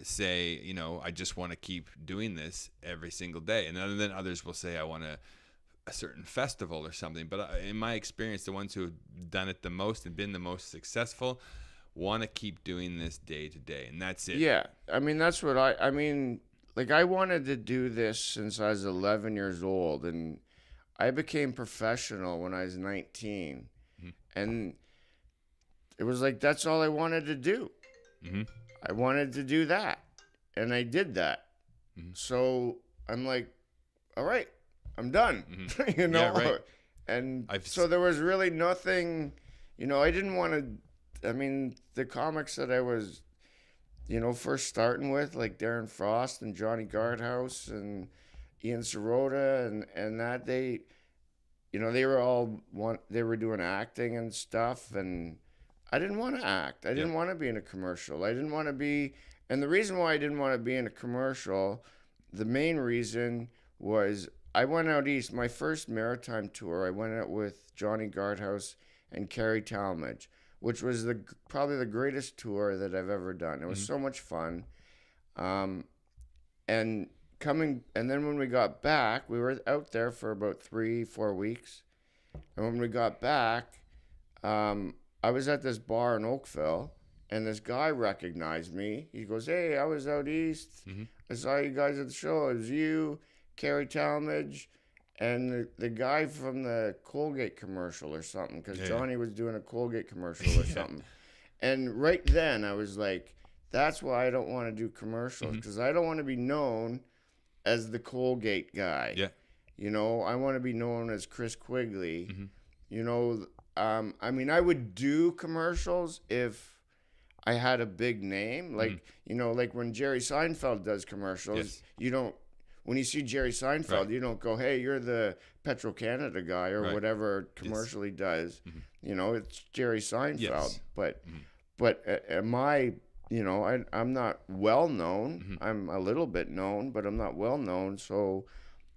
say, you know, I just want to keep doing this every single day. And then others will say, I want a certain festival or something. But in my experience, the ones who have done it the most and been the most successful want to keep doing this day to day. And that's it. Yeah. I mean, that's what I mean, like, I wanted to do this since I was 11 years old. And I became professional when I was 19. Mm-hmm. And it was like, that's all I wanted to do. Mm-hmm. I wanted to do that. And I did that. Mm-hmm. So I'm like, all right, I'm done. Mm-hmm. You know? Yeah, right. And so there was really nothing, you know, I didn't want to, I mean, the comics that I was, you know, first starting with, like Darren Frost and Johnny Guardhouse and Ian Sirota and that, they, you know, they were doing acting and stuff, and I didn't want to act. I didn't want to be in a commercial. I didn't want to be, and the reason why I didn't want to be in a commercial, the main reason was I went out east. My first maritime tour, I went out with Johnny Guardhouse and Carrie Talmadge, which was probably the greatest tour that I've ever done. It was so much fun. And then when we got back, we were out there for about 3-4 weeks. And when we got back, I was at this bar in Oakville, and this guy recognized me. He goes, "Hey, I was out east. Mm-hmm. I saw you guys at the show. It was you, Carrie Talmadge, and the guy from the Colgate commercial or something," because Johnny was doing a Colgate commercial or something. And right then, I was like, that's why I don't want to do commercials, because I don't want to be known as the Colgate guy. Yeah. You know, I want to be known as Chris Quigley. Mm-hmm. You know, I mean, I would do commercials if I had a big name. Like, you know, like when Jerry Seinfeld does commercials, you don't, when you see Jerry Seinfeld, you don't go, "Hey, you're the Petro-Canada guy," or whatever commercial he does. Mm-hmm. You know, it's Jerry Seinfeld. Yes. But am I, you know, I'm not well known. Mm-hmm. I'm a little bit known, but I'm not well known. So,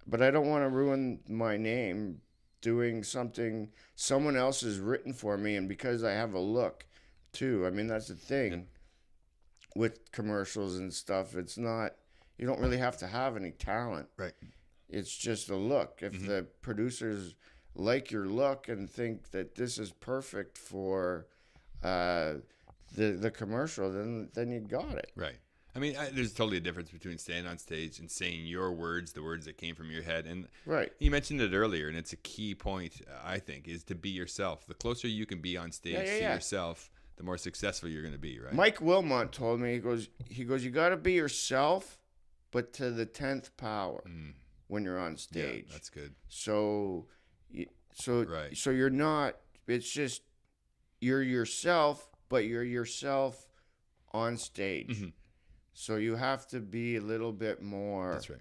but I don't want to ruin my name doing something someone else has written for me, and because I have a look too. I mean, that's the thing with commercials and stuff. It's not, you don't really have to have any talent. Right. It's just a look. If the producers like your look and think that this is perfect for the commercial, then you got it. Right. I mean, there's totally a difference between staying on stage and saying your words, the words that came from your head. And you mentioned it earlier, and it's a key point, I think, is to be yourself. The closer you can be on stage to yourself, the more successful you're going to be, right? Mike Wilmot told me, he goes, you got to be yourself, but to the 10th power when you're on stage. Yeah, that's good. So you're not, it's just, you're yourself, but you're yourself on stage. Mm-hmm. So you have to be a little bit more. That's right.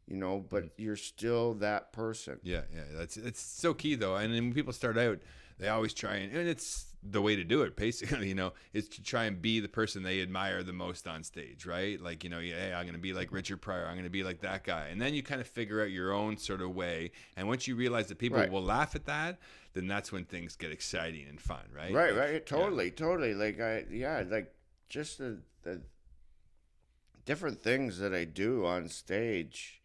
You know, but you're still that person. Yeah. It's so key though. And when people start out, they always try and it's the way to do it. Basically, you know, is to try and be the person they admire the most on stage, right? Like, you know, hey, I'm going to be like Richard Pryor. I'm going to be like that guy. And then you kind of figure out your own sort of way. And once you realize that people will laugh at that, then that's when things get exciting and fun, right? Right. Totally. Like like just the different things that I do on stage,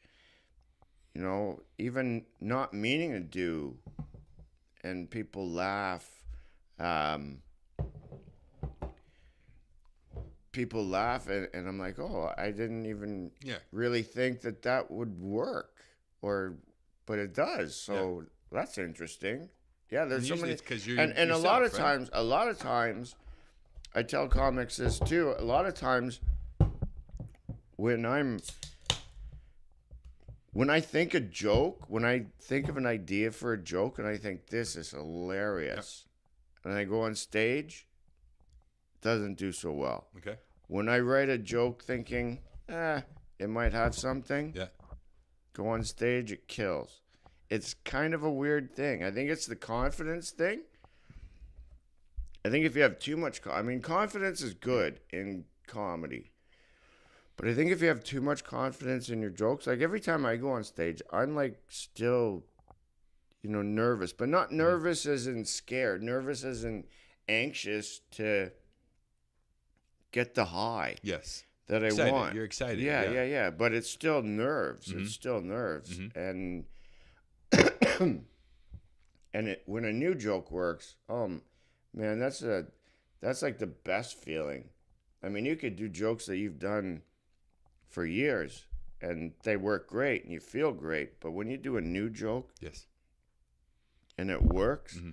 you know, even not meaning to do, and people laugh. People laugh, and I'm like, oh, I didn't even really think that would work, but it does. So that's interesting. Yeah, there's so many. It's 'cause you're and yourself, a lot of times, I tell comics this too. A lot of times, when I think a joke, when I think of an idea for a joke, and I think this is hilarious, and I go on stage, doesn't do so well. Okay. When I write a joke thinking, it might have something, go on stage, it kills. It's kind of a weird thing. I think it's the confidence thing. I think if you have too much, confidence is good in comedy. But I think if you have too much confidence in your jokes, like every time I go on stage, I'm like still, nervous, but not nervous as in scared, nervous as in anxious to get the high. Yes. That I Excited. want. You're excited. Yeah. But it's still nerves. Mm-hmm. It's still nerves. Mm-hmm. And when a new joke works, man, that's like the best feeling. I mean, you could do jokes that you've done for years and they work great and you feel great, but when you do a new joke, Yes. and it works, Mm-hmm.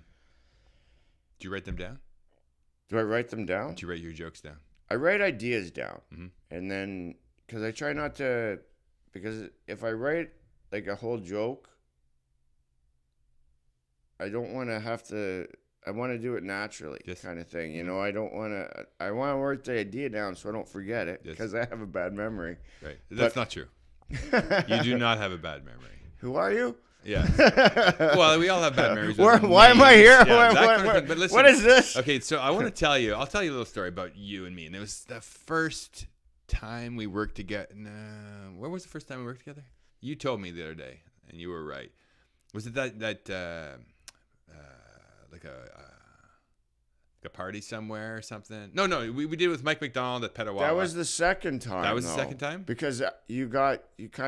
Do you write them down? do I write them down? Do you write your jokes down? I write ideas down, Mm-hmm. and then because I try not to, because if I write like a whole joke, I don't want to have to. I want to do it naturally, Yes. kind of thing. I don't want to. I want to write the idea down so I don't forget it Yes. because I have a bad memory. Right. That's not true. You do not have a bad memory. Who are you? Yeah. Well, we all have bad memories. Why am I here? Yeah, that kind of thing. But listen, what is this? Okay, so I'll tell you a little story about you and me. And it was the first time we worked together. No, where was the first time we worked together? You told me the other day, and you were right. Was it that like a party somewhere or something? No, we did it with Mike McDonald at Petawawa. That was the second time. That was the second time? Because you kind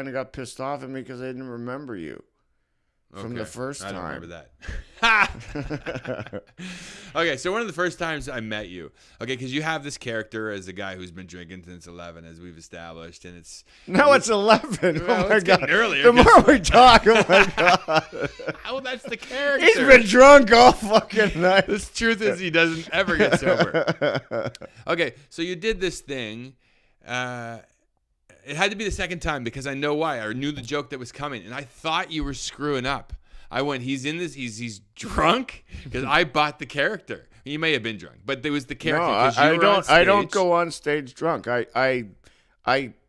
of got pissed off at me because I didn't remember you from the first time. I don't remember that. Okay, so one of the first times I met you, okay, because you have this character as a guy who's been drinking since 11, as we've established, and it's 11. Well, oh my it's god! getting earlier, The more we talk, oh my god! Oh, that's the character. He's been drunk all fucking night. The truth is, he doesn't ever get sober. Okay, so you did this thing. It had to be the second time because I know why. I knew the joke that was coming, and I thought you were screwing up. I went, he's in this, he's drunk because I bought the character. You may have been drunk, but there was the character. No, I don't go on stage drunk. I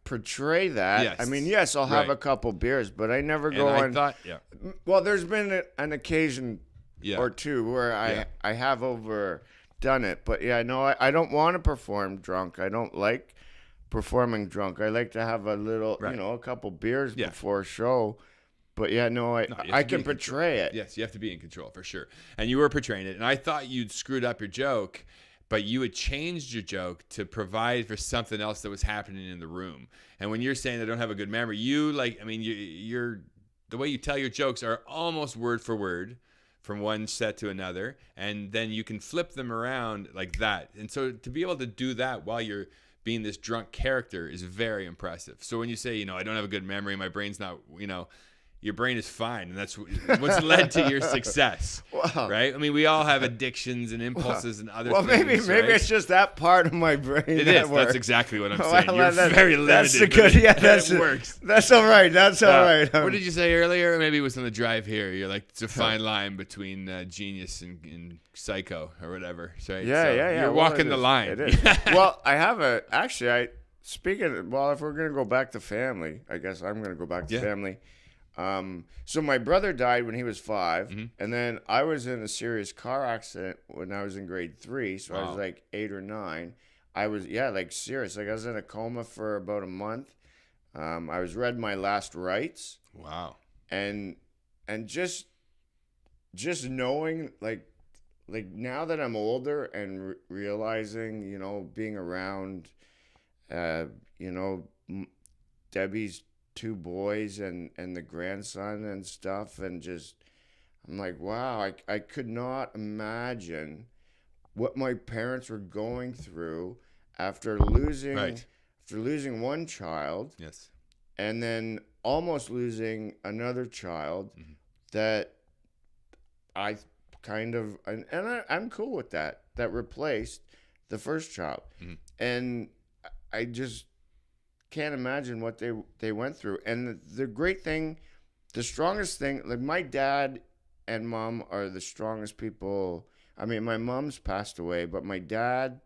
portray that. Yes. I mean, yes, I'll have Right. a couple beers, but I never go And I on. thought, yeah. Well, there's been an occasion Yeah. or two where Yeah. I have overdone it, but yeah, no, I don't want to perform drunk. I don't like performing drunk. I like to have a little, Right. a couple beers Yeah. before a show. But yeah, no, you have I to can be in portray it. Yes, you have to be in control for sure. And you were portraying it. And I thought you'd screwed up your joke, but you had changed your joke to provide for something else that was happening in the room. And when you're saying I don't have a good memory, you're the way you tell your jokes are almost word for word from one set to another. And then you can flip them around like that. And so to be able to do that while you're being this drunk character is very impressive. So when you say, I don't have a good memory, my brain's not, your brain is fine, and that's what's led to your success, right? I mean, we all have addictions and impulses and other things. Maybe right? it's just that part of my brain. It that is. works. That's exactly what I'm saying. You're That- very limited. That's the good. Yeah, it works. That's all right. That's all right. What did you say earlier? Maybe it was on the drive here. You're like, it's a fine line between genius and psycho or whatever. So, Yeah. You're walking the line. It is. Well, I have if we're gonna go back to family, I guess I'm gonna go back to family. So my brother died when he was 5, and then I was in a serious car accident when I was in grade 3, so I was like 8 or 9. I was serious. Like I was in a coma for about a month. I was read my last rites. Wow. And just knowing like now that I'm older and realizing, being around Debbie's 2 boys and the grandson and stuff, and just I'm like, wow, I could not imagine what my parents were going through after losing one child. Yes. And then almost losing another child that I kind of and I'm cool with that replaced the first child. And I just can't imagine what they went through. And the great thing, the strongest thing, like my dad and mom are the strongest people. I mean, my mom's passed away, but my dad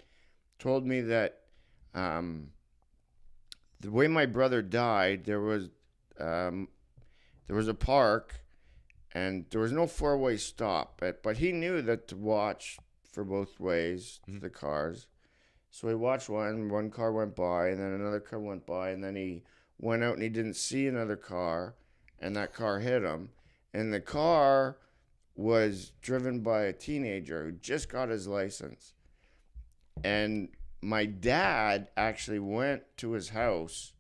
told me that the way my brother died, there was a park and there was no 4-way stop, but he knew that to watch for both ways, the cars. So he watched one car went by, and then another car went by, and then he went out and he didn't see another car, and that car hit him. And the car was driven by a teenager who just got his license. And my dad actually went to his house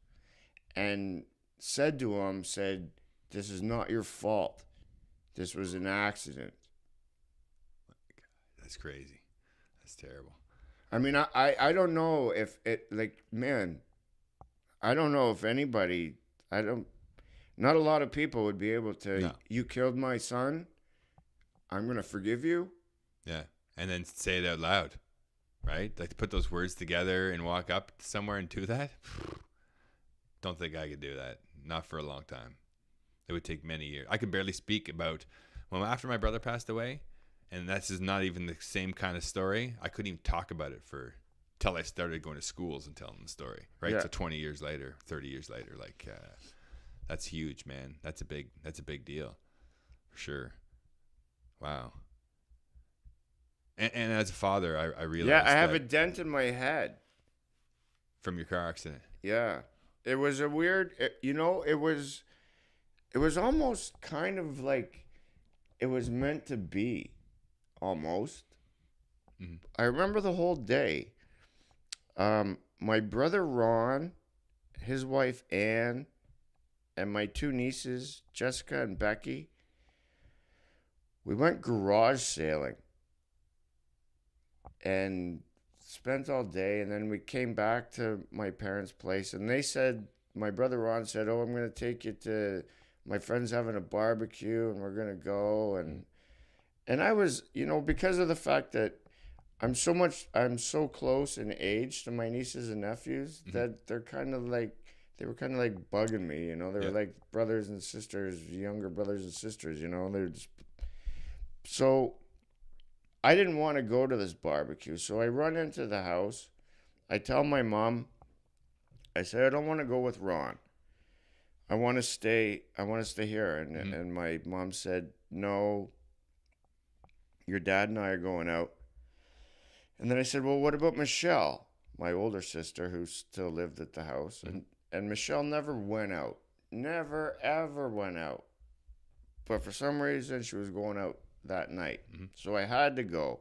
and said, this is not your fault. This was an accident. That's crazy. That's terrible. I mean, I don't know if it, like, man, I don't know if anybody, not a lot of people would be able to, No. You killed my son, I'm going to forgive you. Yeah. And then say it out loud, right? Like to put those words together and walk up somewhere and do that. Don't think I could do that. Not for a long time. It would take many years. I could barely speak about, well, after my brother passed away, and this is not even the same kind of story, I couldn't even talk about it till I started going to schools and telling the story, right? Yeah. So 20 years later, 30 years later, like, that's huge, man. That's a big deal for sure. Wow. And as a father, I realized Yeah, I have that a dent in my head. from your car accident. Yeah. It was a weird, it was almost kind of like it was meant to be, almost. Mm-hmm. I remember the whole day. My brother Ron, his wife Anne, and my two nieces, Jessica and Becky, we went garage sailing and spent all day, and then we came back to my parents' place, and they said, my brother Ron said, oh, I'm going to take you to, my friend's having a barbecue, and we're going to go, and I was, because of the fact that I'm so close in age to my nieces and nephews, Mm-hmm. that they were kind of like bugging me, they were like brothers and sisters, younger brothers and sisters, they're just, so I didn't want to go to this barbecue. So I run into the house. I tell my mom, I say, I don't want to go with Ron. I want to stay here. And my mom said, no, your dad and I are going out. And then I said, well, what about Michelle, my older sister, who still lived at the house? And Michelle never went out. Never, ever went out. But for some reason, she was going out that night. Mm-hmm. So I had to go.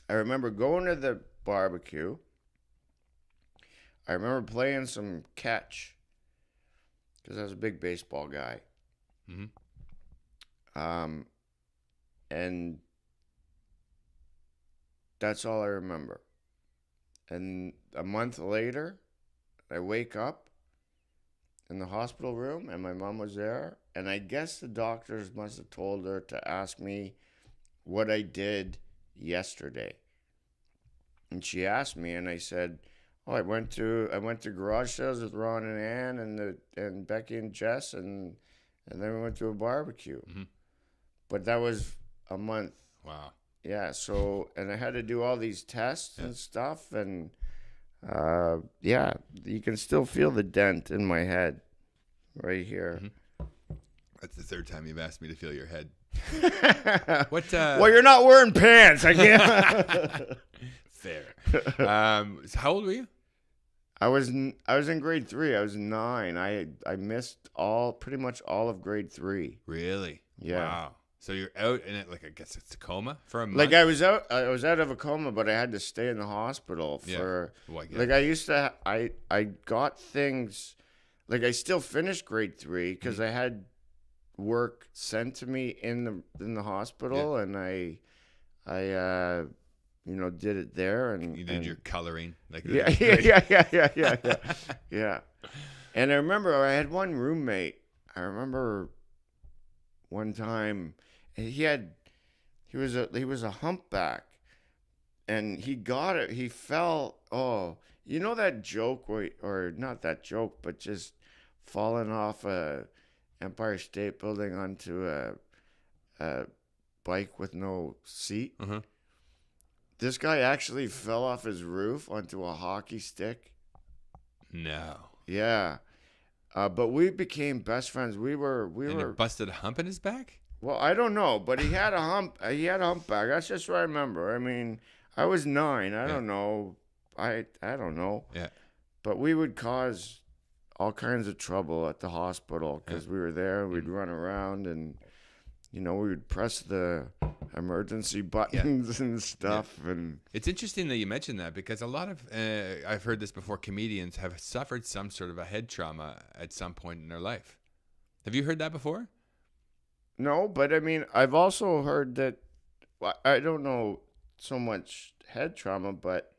I remember going to the barbecue. I remember playing some catch because I was a big baseball guy. Mm-hmm. And that's all I remember. And a month later, I wake up in the hospital room, and my mom was there. And I guess the doctors must have told her to ask me what I did yesterday. And she asked me, and I said, "Oh, I went to garage sales with Ron and Ann and Becky and Jess, and then we went to a barbecue." Mm-hmm. But that was a month. Wow. Yeah. So, and I had to do all these tests and stuff, and you can still feel the dent in my head, right here. Mm-hmm. That's the third time you've asked me to feel your head. What? Well, you're not wearing pants. I can't. Fair. So how old were you? I was in grade 3. I was 9. I missed pretty much all of grade 3. Really? Yeah. Wow. So you're out in it, like I guess it's a coma for a month. Like I was out of a coma, but I had to stay in the hospital for. Well, I get like it. I used to. I got things. Like I still finished grade 3 because I had work sent to me in the hospital, and I did it there, and You did your coloring, like yeah. And I remember I had one roommate. I remember one time he was a humpback, and he got it. He fell. Oh, you know that joke or not that joke, but just falling off a Empire State Building onto a bike with no seat. Uh-huh. This guy actually fell off his roof onto a hockey stick. No. Yeah. But we became best friends. We And were it busted a hump in his back? well, I don't know, but he had a hump. He had a humpback. That's just what I remember. I mean, I was 9. I don't know. I don't know. Yeah. But we would cause all kinds of trouble at the hospital because we were there. We'd run around and, we would press the emergency buttons and stuff. Yeah. And it's interesting that you mentioned that because a lot of, I've heard this before, comedians have suffered some sort of a head trauma at some point in their life. Have you heard that before? No, but I mean, I've also heard that, I don't know so much head trauma, but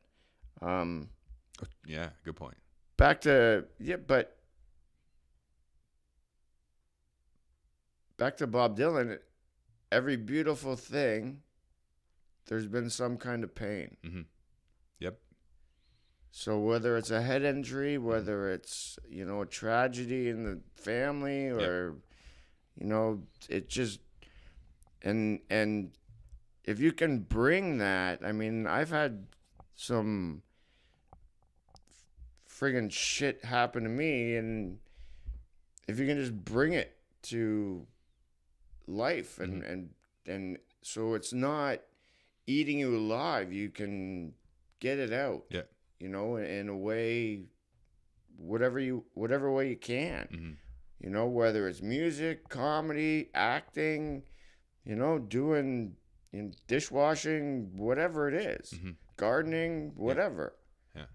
yeah, good point. Back to Bob Dylan, every beautiful thing, there's been some kind of pain. Mm-hmm. Yep. So whether it's a head injury, whether it's, a tragedy in the family or, it just, and if you can bring that, I mean, I've had some friggin' shit happen to me, and if you can just bring it to life and so it's not eating you alive, you can get it out. Yeah. In a way, whatever way you can. Mm-hmm. Whether it's music, comedy, acting, doing dishwashing, whatever it is, mm-hmm. gardening, whatever. Yeah.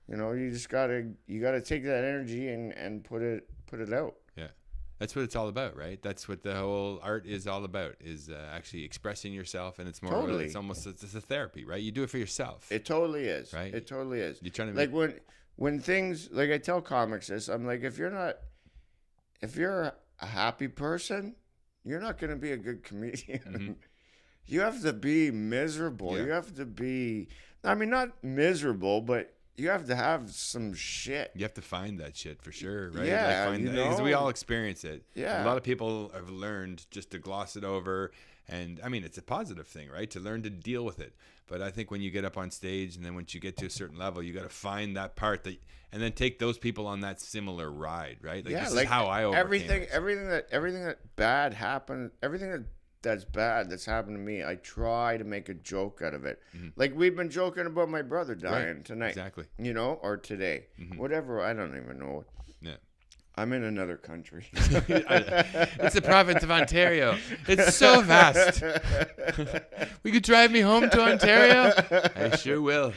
You just gotta take that energy and put it out. Yeah. That's what it's all about, right? That's what the whole art is all about, is actually expressing yourself, and it's more totally. It's almost it's a therapy, right? You do it for yourself. It totally is. Right? It totally is. You're trying to like when things, like I tell comics this, I'm like, if you're a happy person, you're not going to be a good comedian. Mm-hmm. You have to be miserable. Yeah. You have to be, I mean, not miserable, but you have to have some shit. You have to find that shit for sure, right? Yeah, because we all experience it. Yeah. A lot of people have learned just to gloss it over, and I mean, it's a positive thing, right? To learn to deal with it. But I think when you get up on stage, and then once you get to a certain level, you got to find that part that, and then take those people on that similar ride, right? Like, this is how I overcame it. Everything that bad happened, that's bad that's happened to me, I try to make a joke out of it. Mm-hmm. Like we've been joking about my brother dying tonight. Exactly. Or today. Mm-hmm. Whatever, I don't even know. Yeah. I'm in another country. It's the province of Ontario. It's so vast. Will you drive me home to Ontario? I sure will.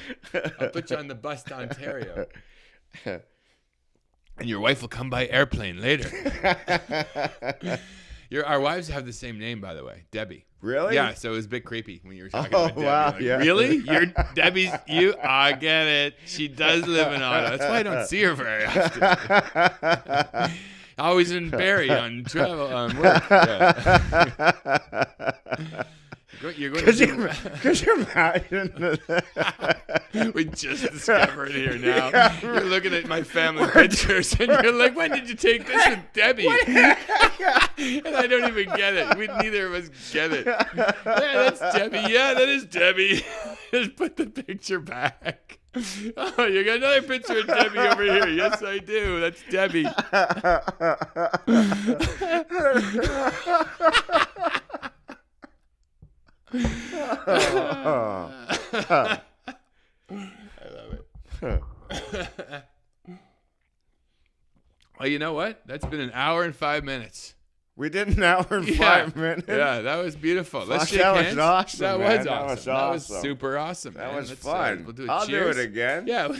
I'll put you on the bus to Ontario. And your wife will come by airplane later. Our wives have the same name, by the way, Debbie. Really? Yeah, so it was a bit creepy when you were talking about Debbie. Wow, like, yeah. Really? You're Debbie's, I get it. She does live in Ottawa. That's why I don't see her very often. Always in Barrie on travel, on work. Yeah. You're going Could you imagine? We just discovered here now. Yeah, you're looking at my family pictures, and you're like, "When did you take this with Debbie?" And I don't even get it. Neither of us get it. Yeah, that's Debbie. Yeah, that is Debbie. Just put the picture back. Oh, you got another picture of Debbie over here. Yes, I do. That's Debbie. I love it. Well, you know what? That's been an hour and 5 minutes. We did an hour and 5 minutes. Yeah, that was beautiful. Let's shake that hands. Was awesome, that man. was awesome. That was super awesome. That man. was fun. We'll do it. I'll Cheers. do it again. Yeah, I'll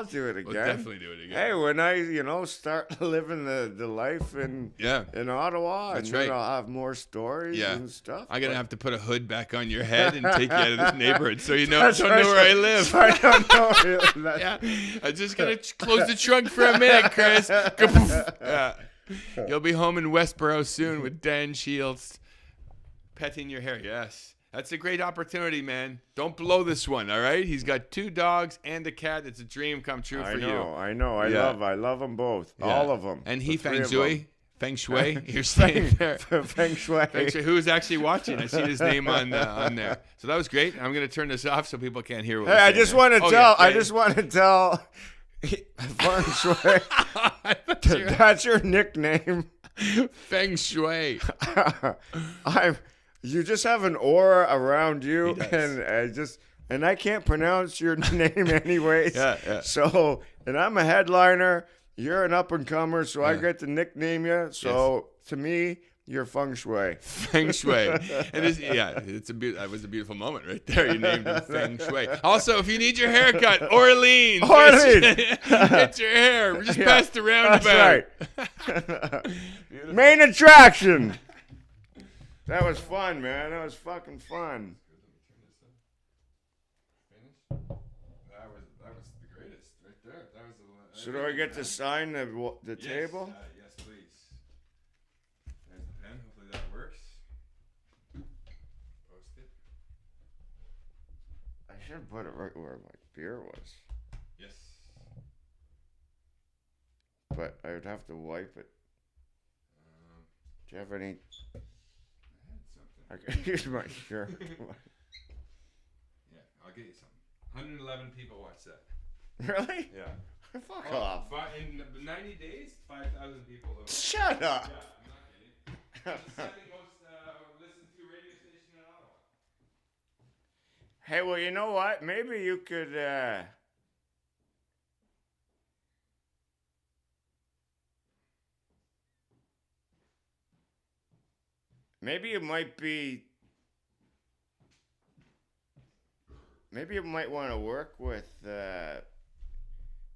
do it again. We'll definitely do it again. Hey, when I, start living the life in Ottawa, that's and right. I'll have more stories and stuff. I'm gonna have to put a hood back on your head and take you out of this neighborhood so you know That's don't know where I live. So I don't know. Yeah, I'm just gonna close the trunk for a minute, Chris. Yeah. You'll be home in Westboro soon with Dan Shields petting your hair. Yes. That's a great opportunity, man. Don't blow this one, all right? He's got 2 dogs and a cat. It's a dream come true for you. I know. I love them both. Yeah. All of them. And he Feng Shui. You're staying there. Feng Shui. Who's actually watching? I see his name on there. So that was great. I'm going to turn this off so people can't hear what we're saying. I just want to tell Feng Shui. That's your nickname. Feng Shui. You just have an aura around you, and I can't pronounce your name anyways. Yeah. So, and I'm a headliner, You're an up and comer, so I Yeah. get to nickname you. So to me, you're feng shui. Feng Shui. And that was a beautiful moment right there. You named him Feng Shui. Also, if you need your hair cut, Orleans. Get your hair. We're just past the roundabout. That's right. Main attraction. That was fun, man. That was fucking fun. That was the greatest right there. That was the. So do I get to sign the table? Yes, please. There's the pen. Hopefully that works. Post it. I should put it right where my beer was, Yes. but I would have to wipe it. Do you have any? I had something. I can use my shirt. Yeah, I'll get you something. 111 people watched that. Really? Yeah. Fuck off. In 90 days, 5,000 people. Shut up. Yeah, I'm not kidding. It's the second most listened to radio station in Ottawa. Hey, well, you know what? Maybe you could. Maybe it might be. Maybe you might want to work with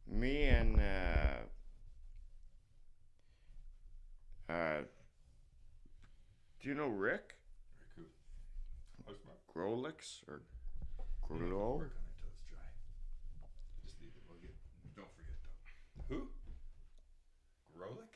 me and do you know Rick? Very cool. Grolix or We'll Grolo? work on it till it's dry. Just leave it. Don't forget though. Who? Grolick?